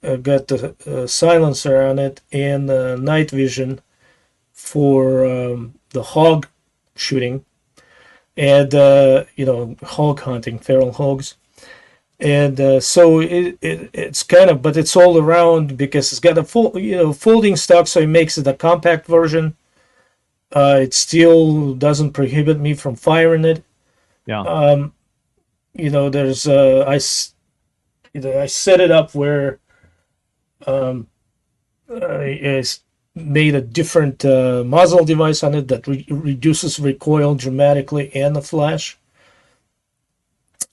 got the silencer on it and night vision for the hog shooting and hog hunting, feral hogs. And so it's kind of, but it's all around because it's got a folding stock, so it makes it a compact version. It still doesn't prohibit me from firing it. Yeah. There's I set it up where I made a different muzzle device on it that reduces recoil dramatically and the flash.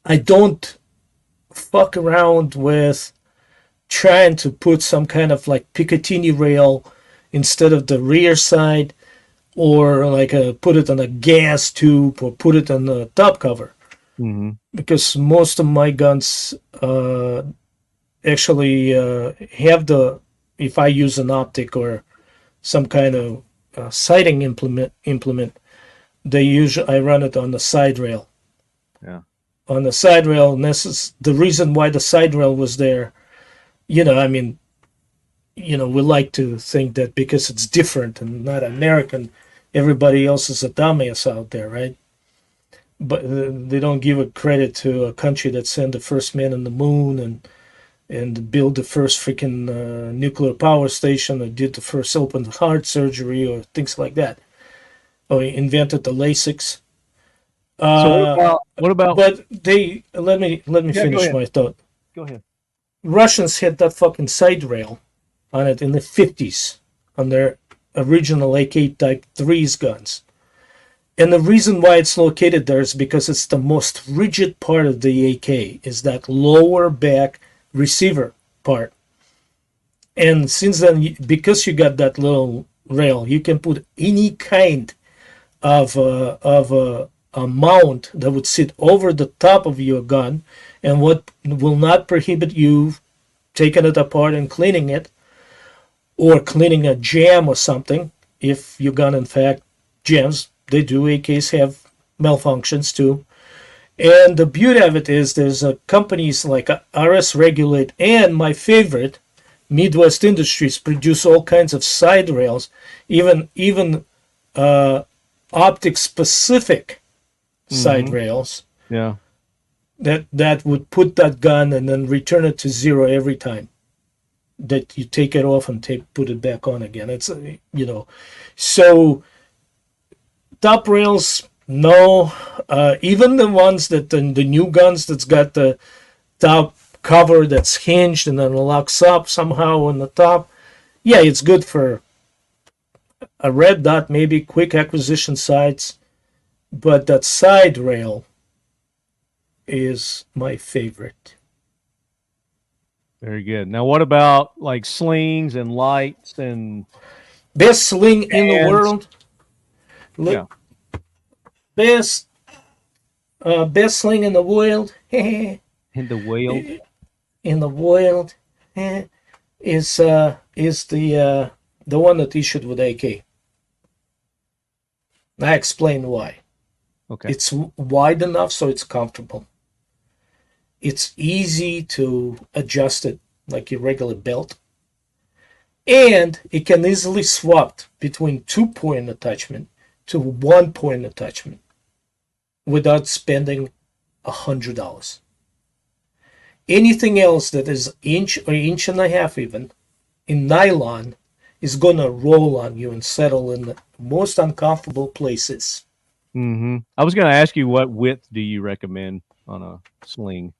I don't fuck around with trying to put some kind of like Picatinny rail instead of the rear side, or like put it on a gas tube, or put it on the top cover. Mm-hmm. Because most of my guns actually have the if I use an optic or some kind of sighting implement, I run it on the side rail. Yeah. On the side rail, and this is the reason why the side rail was there. You know, I mean, you know, we like to think that because it's different and not American, everybody else is a dumbass out there, right? But they don't give a credit to a country that sent the first man on the moon and built the first freaking nuclear power station, or did the first open heart surgery, or things like that, or invented the LASIKs. So what about? But they let me finish my thought. Go ahead. Russians had that fucking side rail on it in the 50s on their original AK Type 3's guns. And the reason why it's located there is because it's the most rigid part of the AK, is that lower back receiver part. And since then, because you got that little rail, you can put any kind of a mount that would sit over the top of your gun, and what will not prohibit you taking it apart and cleaning it, or cleaning a jam or something. If your gun in fact jams, they do. AKs have malfunctions too. And the beauty of it is there's companies like RS Regulate and my favorite, Midwest Industries, produce all kinds of side rails, even optic specific side rails. Yeah. That would put that gun and then return it to zero every time that you take it off and put it back on again. It's, you know, so top rails, no. Even the ones that the new guns that's got the top cover that's hinged and then locks up somehow on the top, yeah, it's good for a red dot, maybe quick acquisition sites, but that side rail is my favorite. Very good. Now, what about like slings and lights and best sling in the world? Look, best sling in the world. in the world? In the world is the one that issued with AK. I explain why. Okay. It's wide enough so it's comfortable. It's easy to adjust it like your regular belt. And it can easily swap between 2-point attachment to 1-point attachment without spending $100. Anything else that is inch or inch and a half even in nylon is going to roll on you and settle in the most uncomfortable places. Mm-hmm. I was going to ask you, what width do you recommend on a sling?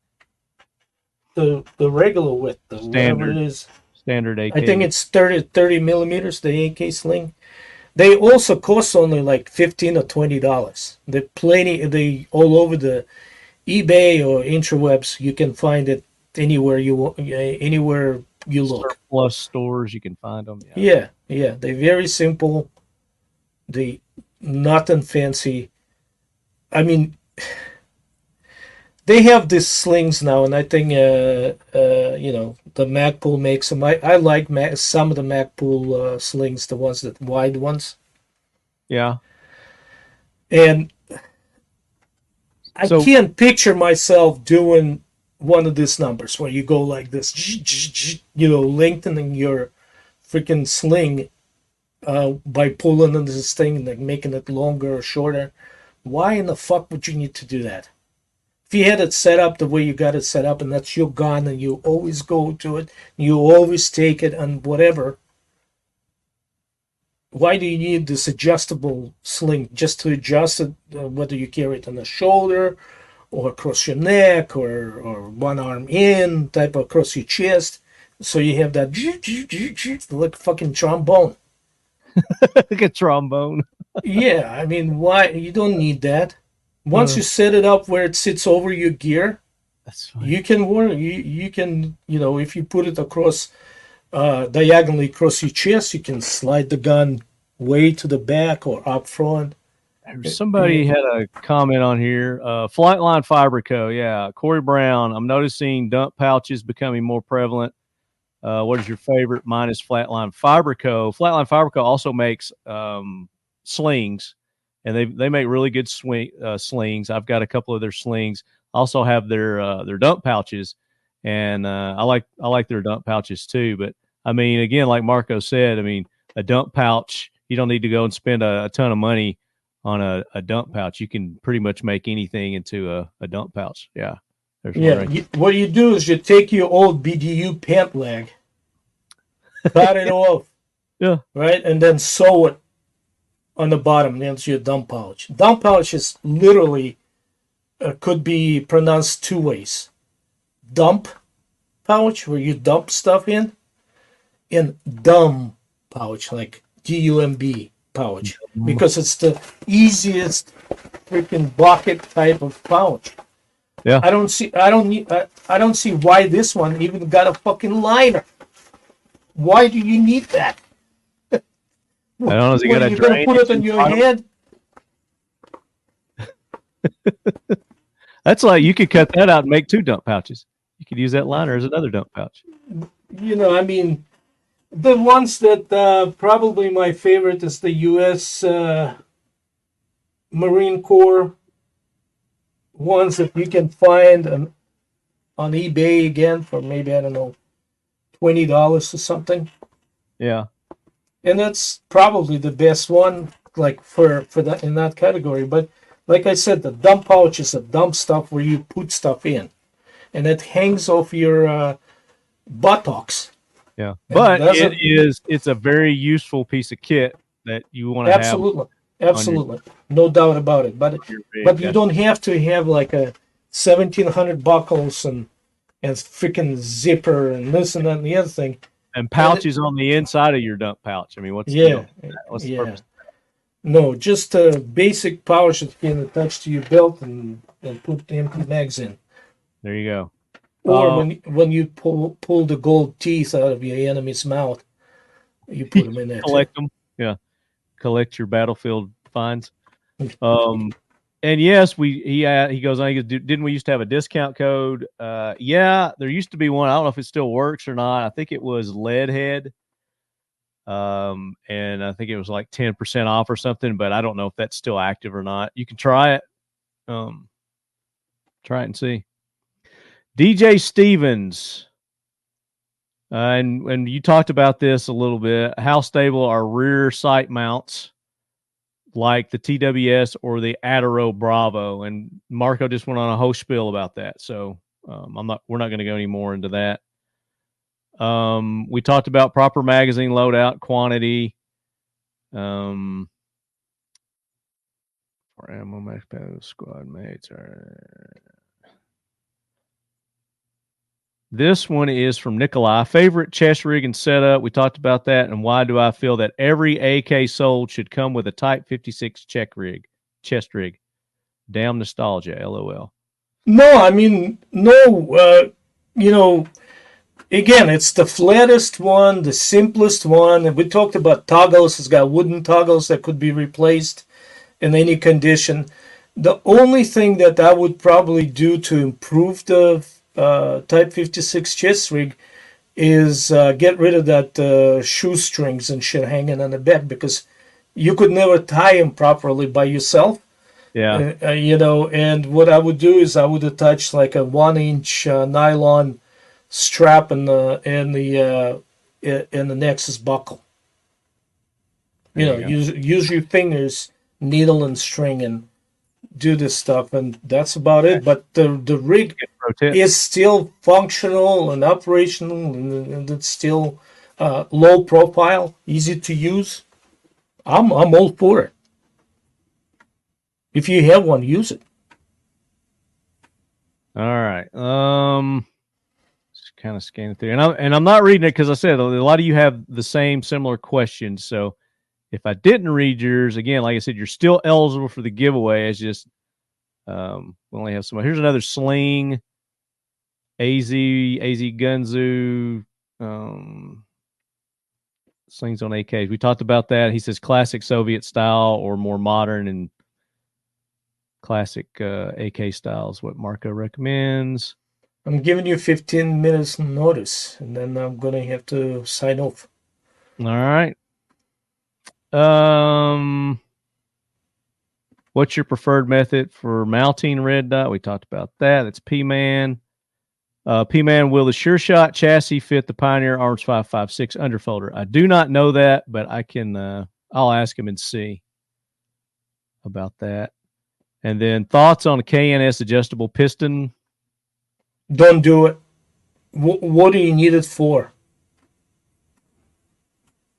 The regular width, whatever it is. Standard AK. I think it's 30 millimeters, the AK sling. They also cost only like $15 or $20. They all over the eBay or interwebs. You can find it anywhere you look. Surplus stores, you can find them. Yeah. They're very simple. They nothing fancy. I mean, they have these slings now, and I think the Magpul makes them. I like some of the Magpul slings, the ones that wide ones. Yeah. And I can't picture myself doing one of these numbers where you go like this, lengthening your freaking sling by pulling on this thing and like making it longer or shorter. Why in the fuck would you need to do that? If you had it set up the way you got it set up, and that's your gun, and you always go to it, you always take it and whatever, why do you need this adjustable sling? Just to adjust it, whether you carry it on the shoulder or across your neck or one arm in, type of across your chest, so you have that like fucking trombone. Like a trombone. Yeah, I mean, why? You don't need that. Once you set it up where it sits over your gear, that's fine. You can work. You can, if you put it across diagonally across your chest, you can slide the gun way to the back or up front. Somebody had a comment on here. Flightline Fiber Co. Yeah, Corey Brown. I'm noticing dump pouches becoming more prevalent. What is your favorite? Mine is Flatline Fiber Co. Flatline Fiber Co. also makes slings, and they make really good slings. I've got a couple of their slings. Also have their dump pouches, and I like their dump pouches too. But I mean, again, like Marco said, I mean, a dump pouch, you don't need to go and spend a ton of money on a dump pouch. You can pretty much make anything into a dump pouch. Yeah. What you do is you take your old BDU pant leg, cut it off, right, and then sew it on the bottom into your dump pouch. Dump pouch is literally could be pronounced two ways: dump pouch, where you dump stuff in, and dumb pouch, like DUMB pouch, because it's the easiest freaking bucket type of pouch. Yeah. I don't see why this one even got a fucking liner. Why do you need that? I don't know. Is it You're gonna put it on your head? That's like, you could cut that out and make 2 dump pouches. You could use that liner as another dump pouch. You know, I mean, the ones that probably my favorite is the U.S. Marine Corps ones that you can find on eBay again for maybe, I don't know, $20 or something. Yeah. And that's probably the best one, like for that in that category. But like I said, the dump pouch is a dump stuff where you put stuff in, and it hangs off your buttocks. Yeah, but it's a very useful piece of kit that you want to have. Absolutely, no doubt about it. But you don't have to have like a 1,700 buckles and freaking zipper and this and that and the other thing. And pouches on the inside of your dump pouch. I mean, what's the purpose? No, just a basic pouch that you can attach to your belt and put the empty mags in. There you go. Or when you pull the gold teeth out of your enemy's mouth, you put them in there. Collect them. Yeah. Collect your battlefield finds. And yes, he goes on, didn't we used to have a discount code? Yeah, there used to be one. I don't know if it still works or not. I think it was Leadhead. And I think it was like 10% off or something, but I don't know if that's still active or not. You can try it. Try it and see. DJ Stevens. And you talked about this a little bit. How stable are rear sight mounts like the TWS or the Adaro Bravo? And Marco just went on a whole spiel about that. So we're not going to go any more into that. We talked about proper magazine loadout quantity. For ammo max squad mates. This one is from Nikolai. Favorite chest rig and setup. We talked about that. And why do I feel that every AK sold should come with a Type 56 chest rig? Damn nostalgia, LOL. No, I mean, no. Again, it's the flattest one, the simplest one. And we talked about toggles. It's got wooden toggles that could be replaced in any condition. The only thing that I would probably do to improve the Type 56 chest rig is get rid of that shoestrings and shit hanging on the back, because you could never tie them properly by yourself. Yeah. And what I would do is I would attach like a 1-inch nylon strap in the Nexus buckle. Use your fingers, needle and string, and do this stuff, and that's about it. But the rig is still functional and operational, and it's still low profile, easy to use. I'm all for it. If you have one, use it. All right. Just kind of scanning through, and I'm not reading it because I said a lot of you have the similar questions. So if I didn't read yours, again, like I said, you're still eligible for the giveaway. It's just we only have some. Here's another sling. AZ Gunzu. Slings on AKs. We talked about that. He says classic Soviet style or more modern and classic AK style is what Marco recommends. I'm giving you 15 minutes notice, and then I'm gonna have to sign off. All right. What's your preferred method for mounting red dot? We talked about that. That's P-Man. P-Man, will the Sure Shot chassis fit the Pioneer Arms 556 underfolder? I do not know that, but I can. I'll ask him and see about that. And then thoughts on a KNS adjustable piston? Don't do it. What do you need it for?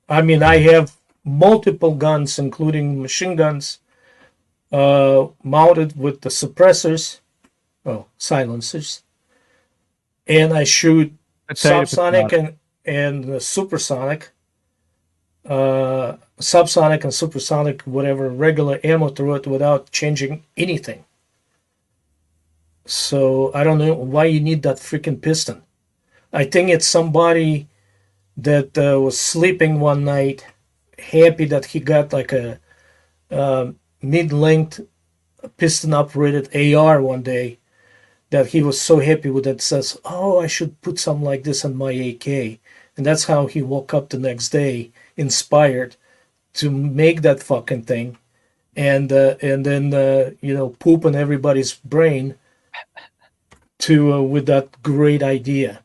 I mean, I have multiple guns, including machine guns, mounted with the suppressors, silencers, and I shoot subsonic and supersonic, subsonic and supersonic, whatever, regular ammo through it without changing anything. So I don't know why you need that freaking piston. I think it's somebody that was sleeping one night, happy that he got like a mid-length piston-operated AR one day, that he was so happy with it, says, oh, I should put something like this on my AK. And that's how he woke up the next day, inspired to make that fucking thing, and then poop in everybody's brain to with that great idea.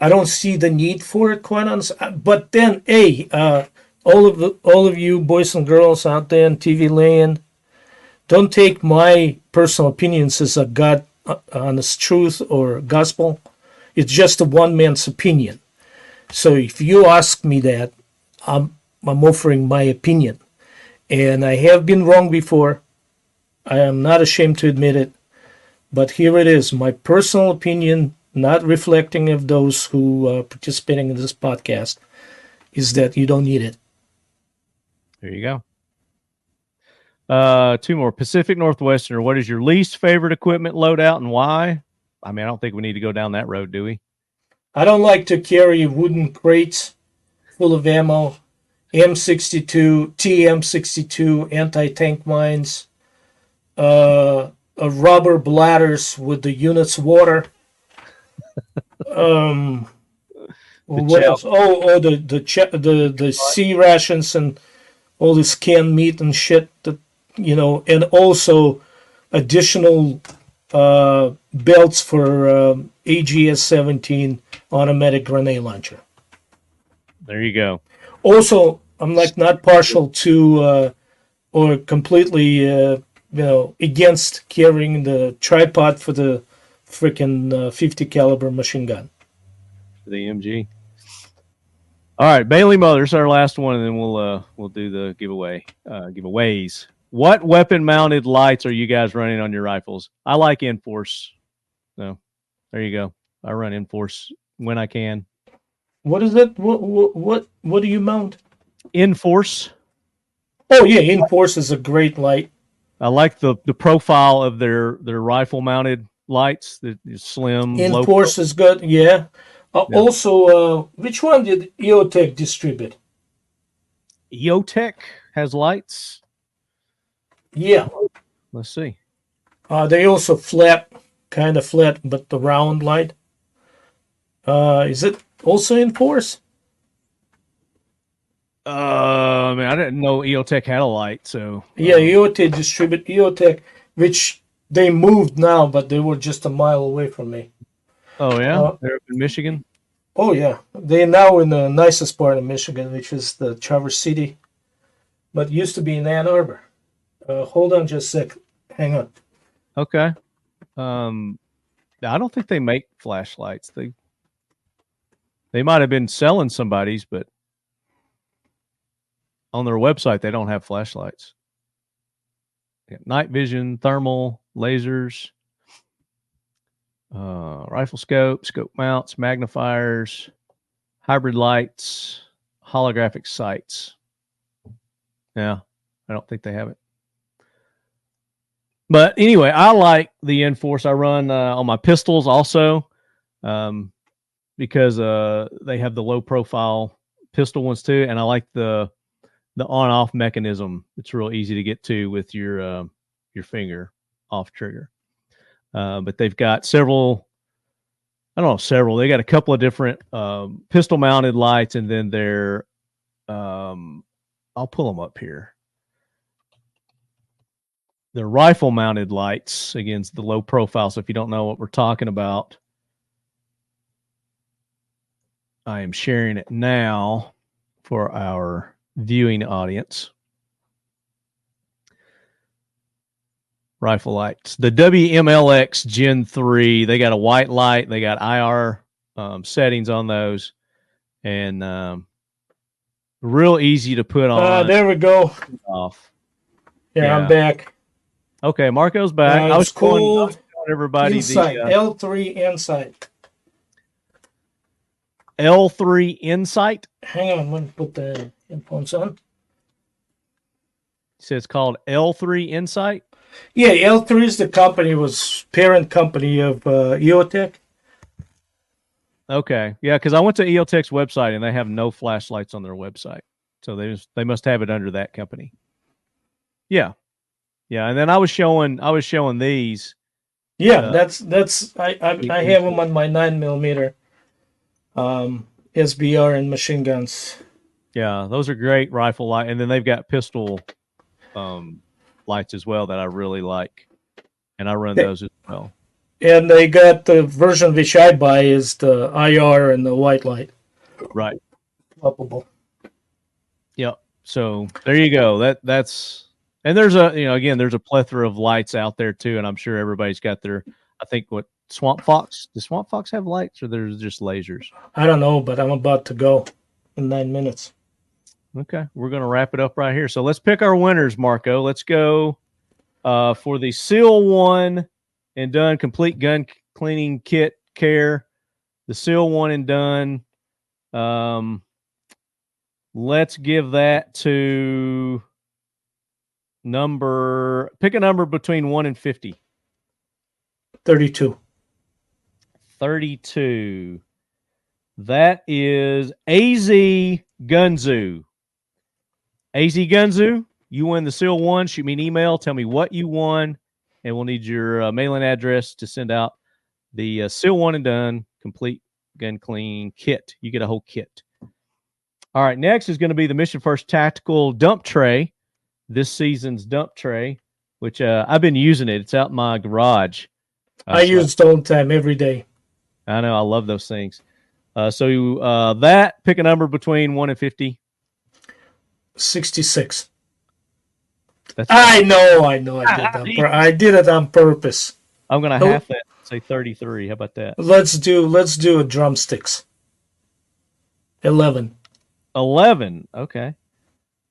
I don't see the need for it, quite honestly. But then, hey, all of you boys and girls out there in TV land, don't take my personal opinions as a God honest truth or gospel. It's just a one man's opinion. So if you ask me that, I'm offering my opinion, and I have been wrong before. I am not ashamed to admit it, but here it is, my personal opinion, not reflecting of those who are participating in this podcast, is that you don't need it. There you go. Two more. Pacific Northwesterner, what is your least favorite equipment loadout and why? I mean, I don't think we need to go down that road, do we? I don't like to carry wooden crates full of ammo, M62, TM62, anti-tank mines, rubber bladders with the unit's water. What else? Oh, the sea rations and all this canned meat and shit that, and also additional belts for AGS-17 automatic grenade launcher. There you go. Also, I'm not partial to or completely against carrying the tripod for the freaking 50 caliber machine gun. For the MG. All right, Bailey Mother's our last one, and then we'll do the giveaways. What weapon mounted lights are you guys running on your rifles? I like Enforce. So there you go. I run Enforce when I can. What is it? What do you mount? Enforce. Oh yeah, Enforce is a great light. I like the profile of their rifle mounted lights. That is slim. Enforce is good. Yeah. Also, which one did EOTech distribute? EOTech has lights. Yeah. Let's see. They also kind of flat, but the round light. Is it also Enforce? I mean, I didn't know EOTech had a light, so yeah, EOTech distribute EOTech, which they moved now, but they were just a mile away from me. Oh yeah, they're up in Michigan. Oh yeah, they're now in the nicest part of Michigan, which is the Traverse City, but used to be in Ann Arbor. Hold on just a sec. Hang on. Okay. I don't think they make flashlights. They might have been selling somebody's, but on their website they don't have flashlights. They got night vision, thermal, lasers, rifle scope mounts, magnifiers, hybrid lights, holographic sights. Yeah, I don't think they have it. But anyway, I like the Enforce. I run on my pistols also because they have the low profile pistol ones too, and I like the on-off mechanism. It's real easy to get to with your finger off trigger. But they've got several I don't know, several. They got a couple of different pistol mounted lights, and then their I'll pull them up here. They're rifle mounted lights, against the low profile. So if you don't know what we're talking about, I am sharing it now for our viewing audience. Rifle lights. The WMLX Gen 3, they got a white light. They got IR settings on those. And real easy to put on. There we go. Off. Yeah, I'm back. Okay, Marco's back. I was cool. Everybody Insight. L3 Insight. L3 Insight. Hang on, let me put the headphones on. So it's called L3 Insight. Yeah, L3 is the company, was parent company of EOTech. Okay, yeah, because I went to EOTech's website and they have no flashlights on their website, so they must have it under that company. Yeah, and then I was showing these. Yeah, that's I have them on my 9mm SBR and machine guns. Yeah, those are great rifle light, and then they've got pistol lights as well that I really like, and I run those as well. And they got the version which I buy is the IR and the white light. Right. Swappable. Yep. So there you go. That's and there's there's a plethora of lights out there too, and I'm sure everybody's got their. I think what Swamp Fox. Does Swamp Fox have lights, or there's just lasers? I don't know, but I'm about to go in 9 minutes. Okay, we're gonna wrap it up right here. So let's pick our winners, Marco. Let's go for the Seal 1 and Done complete gun cleaning kit care. The Seal 1 and Done. Let's give that to pick a number between 1 and 50. 32. 32. That is AZ Gunzu. AZ Gunzu, you win the Seal 1. Shoot me an email. Tell me what you won, and we'll need your mailing address to send out the Seal 1 and Done complete gun clean kit. You get a whole kit. All right, next is going to be the Mission First Tactical Dump Tray, this season's dump tray, which I've been using it. It's out in my garage. I use it all the time, every day. I know. I love those things. That, pick a number between 1 and 50. 66. I know. I did it on purpose. I'm going to half that. Say 33. How about that? Let's do a drumsticks. 11. 11. Okay.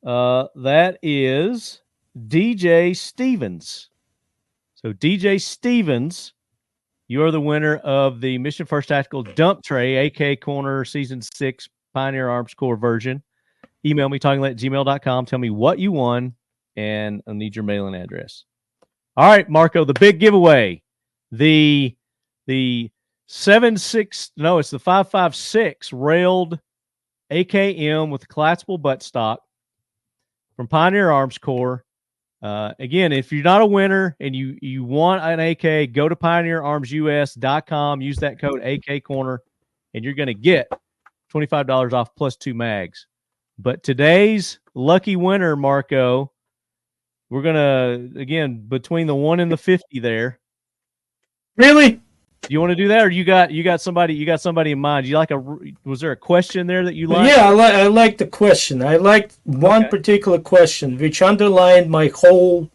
That is DJ Stevens. So DJ Stevens, you are the winner of the Mission First Tactical Dump Tray, AKKORNER Season 6 Pioneer Arms Corps version. Email me, talkinglead@gmail.com. Tell me what you won, and I'll need your mailing address. All right, Marco, the big giveaway. The 5.56 railed AKM with collapsible buttstock from Pioneer Arms Corps. Again, if you're not a winner and you want an AK, go to pioneerarmsus.com, use that code AKKORNER, and you're going to get $25 off plus 2 mags. But today's lucky winner, Marco, we're going to, again, between the 1 and the 50 there. Really? Do you want to do that, or you got somebody in mind? Was there a question there that you liked? Yeah, I like the question. I liked one particular question, which underlined my whole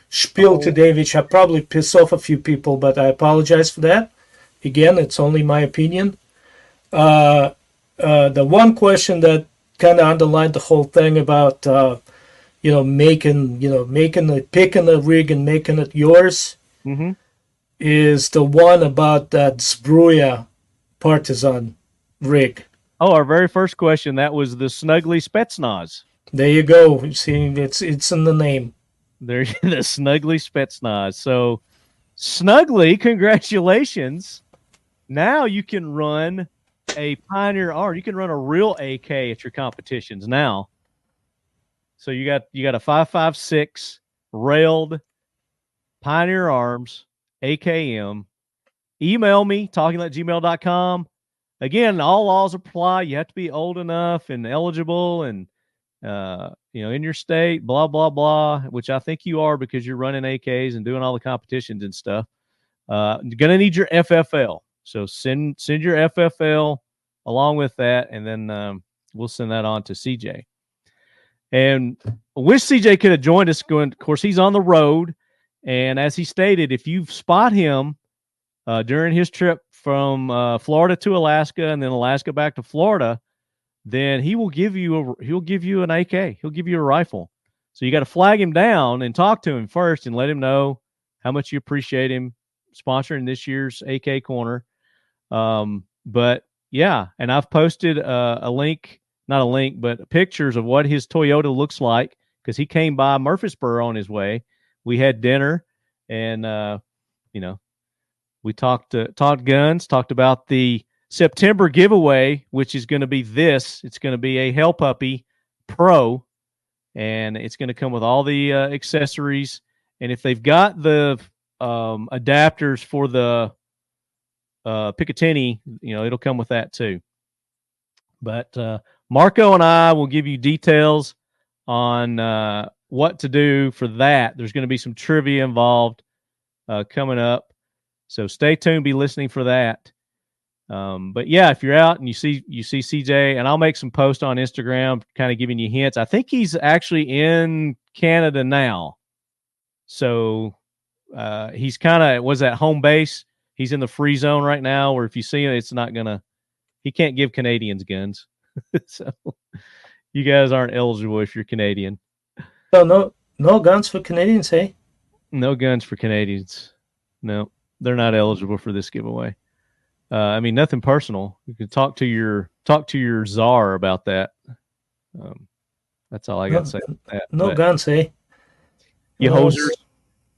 spiel today, which I probably pissed off a few people, but I apologize for that. Again, it's only my opinion. The one question that kind of underlined the whole thing about picking a rig and making it yours. Mm-hmm. Is the one about that Zbruja partisan rig. Oh, our very first question, that was the Snuggly Spetsnaz. There you go. You see, it's in the name. There's the Snuggly Spetsnaz. So, Snuggly, congratulations. Now you can run a Pioneer Arm. You can run a real AK at your competitions now. So you got a 5.56 railed Pioneer Arms AKM email me, talkinglead@gmail.com. Again, all laws apply. You have to be old enough and eligible and, in your state, blah, blah, blah, which I think you are because you're running AKs and doing all the competitions and stuff. You're going to need your FFL. So send your FFL along with that, and then we'll send that on to CJ. And I wish CJ could have joined us. Of course, he's on the road. And as he stated, if you spot him during his trip from Florida to Alaska and then Alaska back to Florida, then he will give you an AK. He'll give you a rifle. So you got to flag him down and talk to him first and let him know how much you appreciate him sponsoring this year's AK Corner. But yeah, and I've posted a link, not a link, but pictures of what his Toyota looks like because he came by Murfreesboro on his way. We had dinner and, we talked guns, talked about the September giveaway, which is going to be this. It's going to be a Hell Puppy Pro, and it's going to come with all the accessories. And if they've got the adapters for the Picatinny, it'll come with that too. But Marco and I will give you details on what to do for that. There's going to be some trivia involved coming up. So stay tuned, be listening for that. But yeah, if you're out and you see CJ, and I'll make some posts on Instagram kind of giving you hints. I think he's actually in Canada now. So he's kind of was at home base. He's in the free zone right now where if you see him, he can't give Canadians guns. So you guys aren't eligible if you're Canadian. So no guns for Canadians, hey? No guns for Canadians. No, they're not eligible for this giveaway. Nothing personal. You can talk to your czar about that. That's all I got to say about that. No guns, hey? You hosers.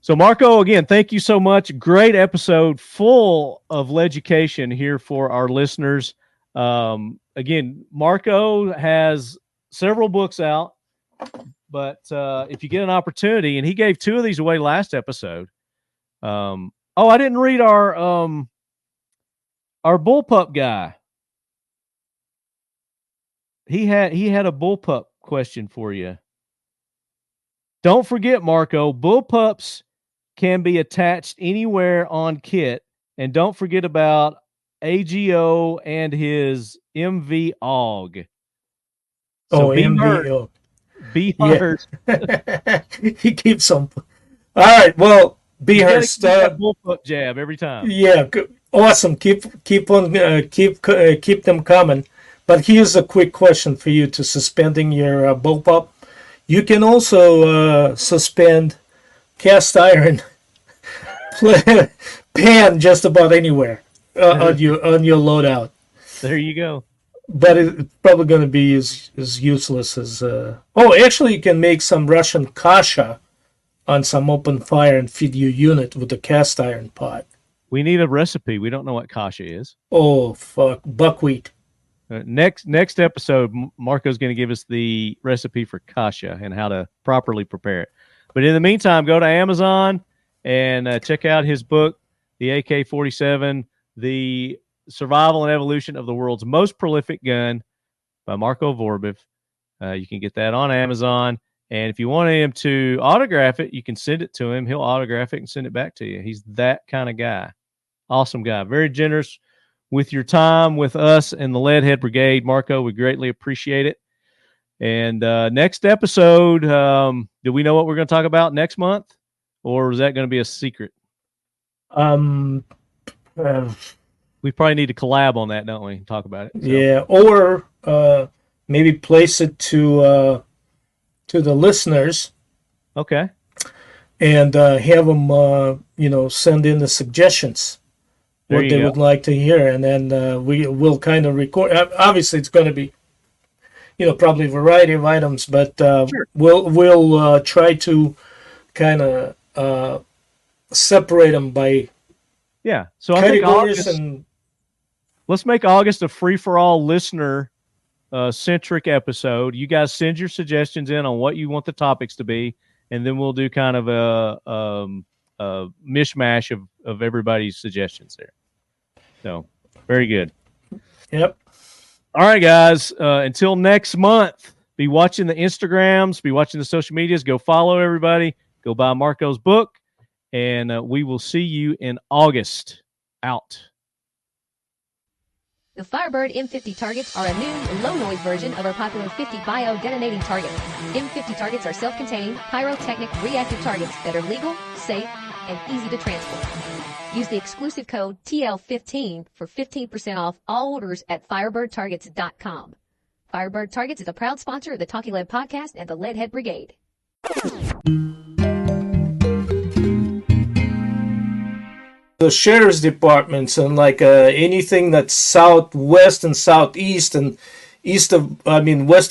So Marco, again, thank you so much. Great episode, full of legication here for our listeners. Again, Marco has several books out, but if you get an opportunity, and he gave 2 of these away last episode. I didn't read our bullpup guy. He had a bullpup question for you. Don't forget, Marco, bullpups can be attached anywhere on kit, and don't forget about AGO and his MV AUG. So MV. Be hurt. Yeah. He keeps them. All right. Well, be hurt. Bullpup jab every time. Yeah. Awesome. Keep them coming. But here's a quick question for you to suspending your bullpup. You can also suspend cast iron pan just about anywhere on your loadout. There you go. But it's probably going to be as useless as. Actually, you can make some Russian kasha on some open fire and feed your unit with a cast iron pot. We need a recipe. We don't know what kasha is. Oh fuck, buckwheat. Next episode, Marco's going to give us the recipe for kasha and how to properly prepare it. But in the meantime, go to Amazon and check out his book, the AK-47, The Survival and Evolution of the World's Most Prolific Gun by Marco Vorobiev. You can get that on Amazon. And if you want him to autograph it, you can send it to him. He'll autograph it and send it back to you. He's that kind of guy. Awesome guy. Very generous with your time with us and the Leadhead Brigade. Marco, we greatly appreciate it. And next episode, do we know what we're going to talk about next month? Or is that going to be a secret? We probably need to collab on that, don't we? Talk about it. So. Yeah, or maybe place it to the listeners. Okay. And have them, send in the suggestions. What they would like to hear, and then we will kind of record. Obviously, it's going to be, probably a variety of items, but sure. we'll try to kind of separate them by So I think let's make August a free for all listener centric episode. You guys send your suggestions in on what you want the topics to be, and then we'll do kind of a mishmash of everybody's suggestions there. So very good. Yep. All right, guys. Until next month, be watching the Instagrams, be watching the social medias. Go follow everybody. Go buy Marco's book, and we will see you in August. Out. The Firebird M50 targets are a new, low-noise version of our popular 50 bio-detonating target. M50 targets are self-contained, pyrotechnic, reactive targets that are legal, safe, and easy to transport. Use the exclusive code TL15 for 15% off all orders at firebirdtargets.com. Firebird Targets is a proud sponsor of the Talking Lead podcast and the Leadhead Brigade. The sheriff's departments and like anything that's southwest and southeast and west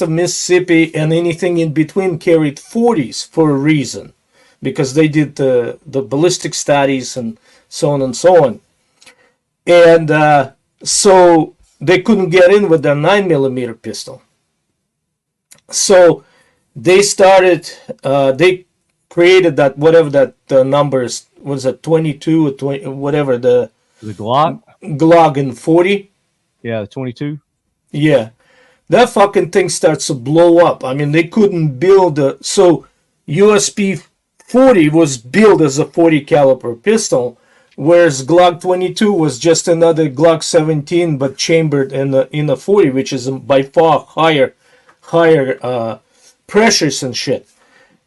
of Mississippi and anything in between carried 40s for a reason, because they did the ballistic studies and so on and so on. And so they couldn't get in with their 9mm pistol. So they started, they created that, whatever that numbers was, it 22 or 20, whatever the Glock in 40. Yeah, the 22. Yeah, that fucking thing starts to blow up. I mean, they couldn't build so USP 40 was built as a 40 caliber pistol, whereas Glock 22 was just another Glock 17 but chambered in a 40, which is by far higher pressures and shit.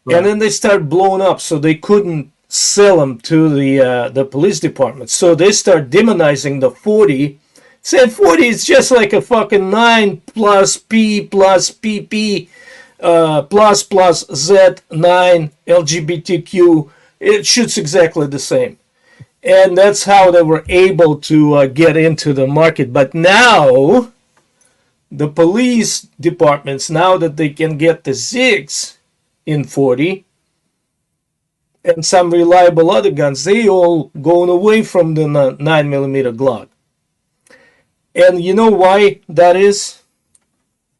Right. And then they start blowing up, so they couldn't sell them to the police department. So they start demonizing the 40. Said 40 is just like a fucking 9 plus P plus PP plus Z 9 LGBTQ. It shoots exactly the same. And that's how they were able to get into the market. But now, the police departments, now that they can get the Zigs in 40 and some reliable other guns, they all going away from the 9mm Glock. And you know why that is?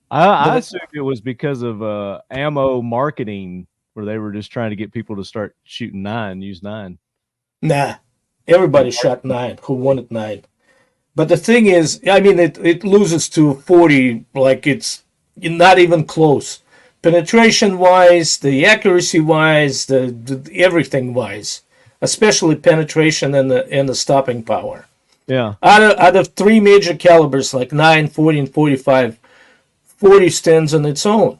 I assume it was because of ammo marketing, where they were just trying to get people to start shooting 9, use 9. Nah, everybody shot 9 who wanted 9. But the thing is, I mean, it loses to 40 like it's not even close. Penetration-wise, the accuracy-wise, the everything-wise, especially penetration and the stopping power. Yeah. Out of 3 major calibers like 9, 40, and 45, 40 stands on its own.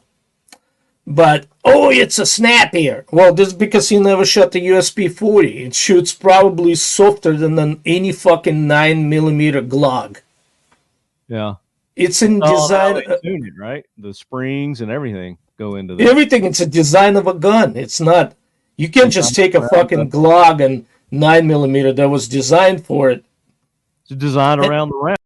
But, oh, it's a snappier. Well, this is because you never shot the USP 40. It shoots probably softer than any fucking 9mm Glock. Yeah. It's in design. Tune it, right? The springs and everything go into that. Everything. It's a design of a gun. It's not. You can't just take a fucking Glock and 9mm that was designed for it. It's a design around the round.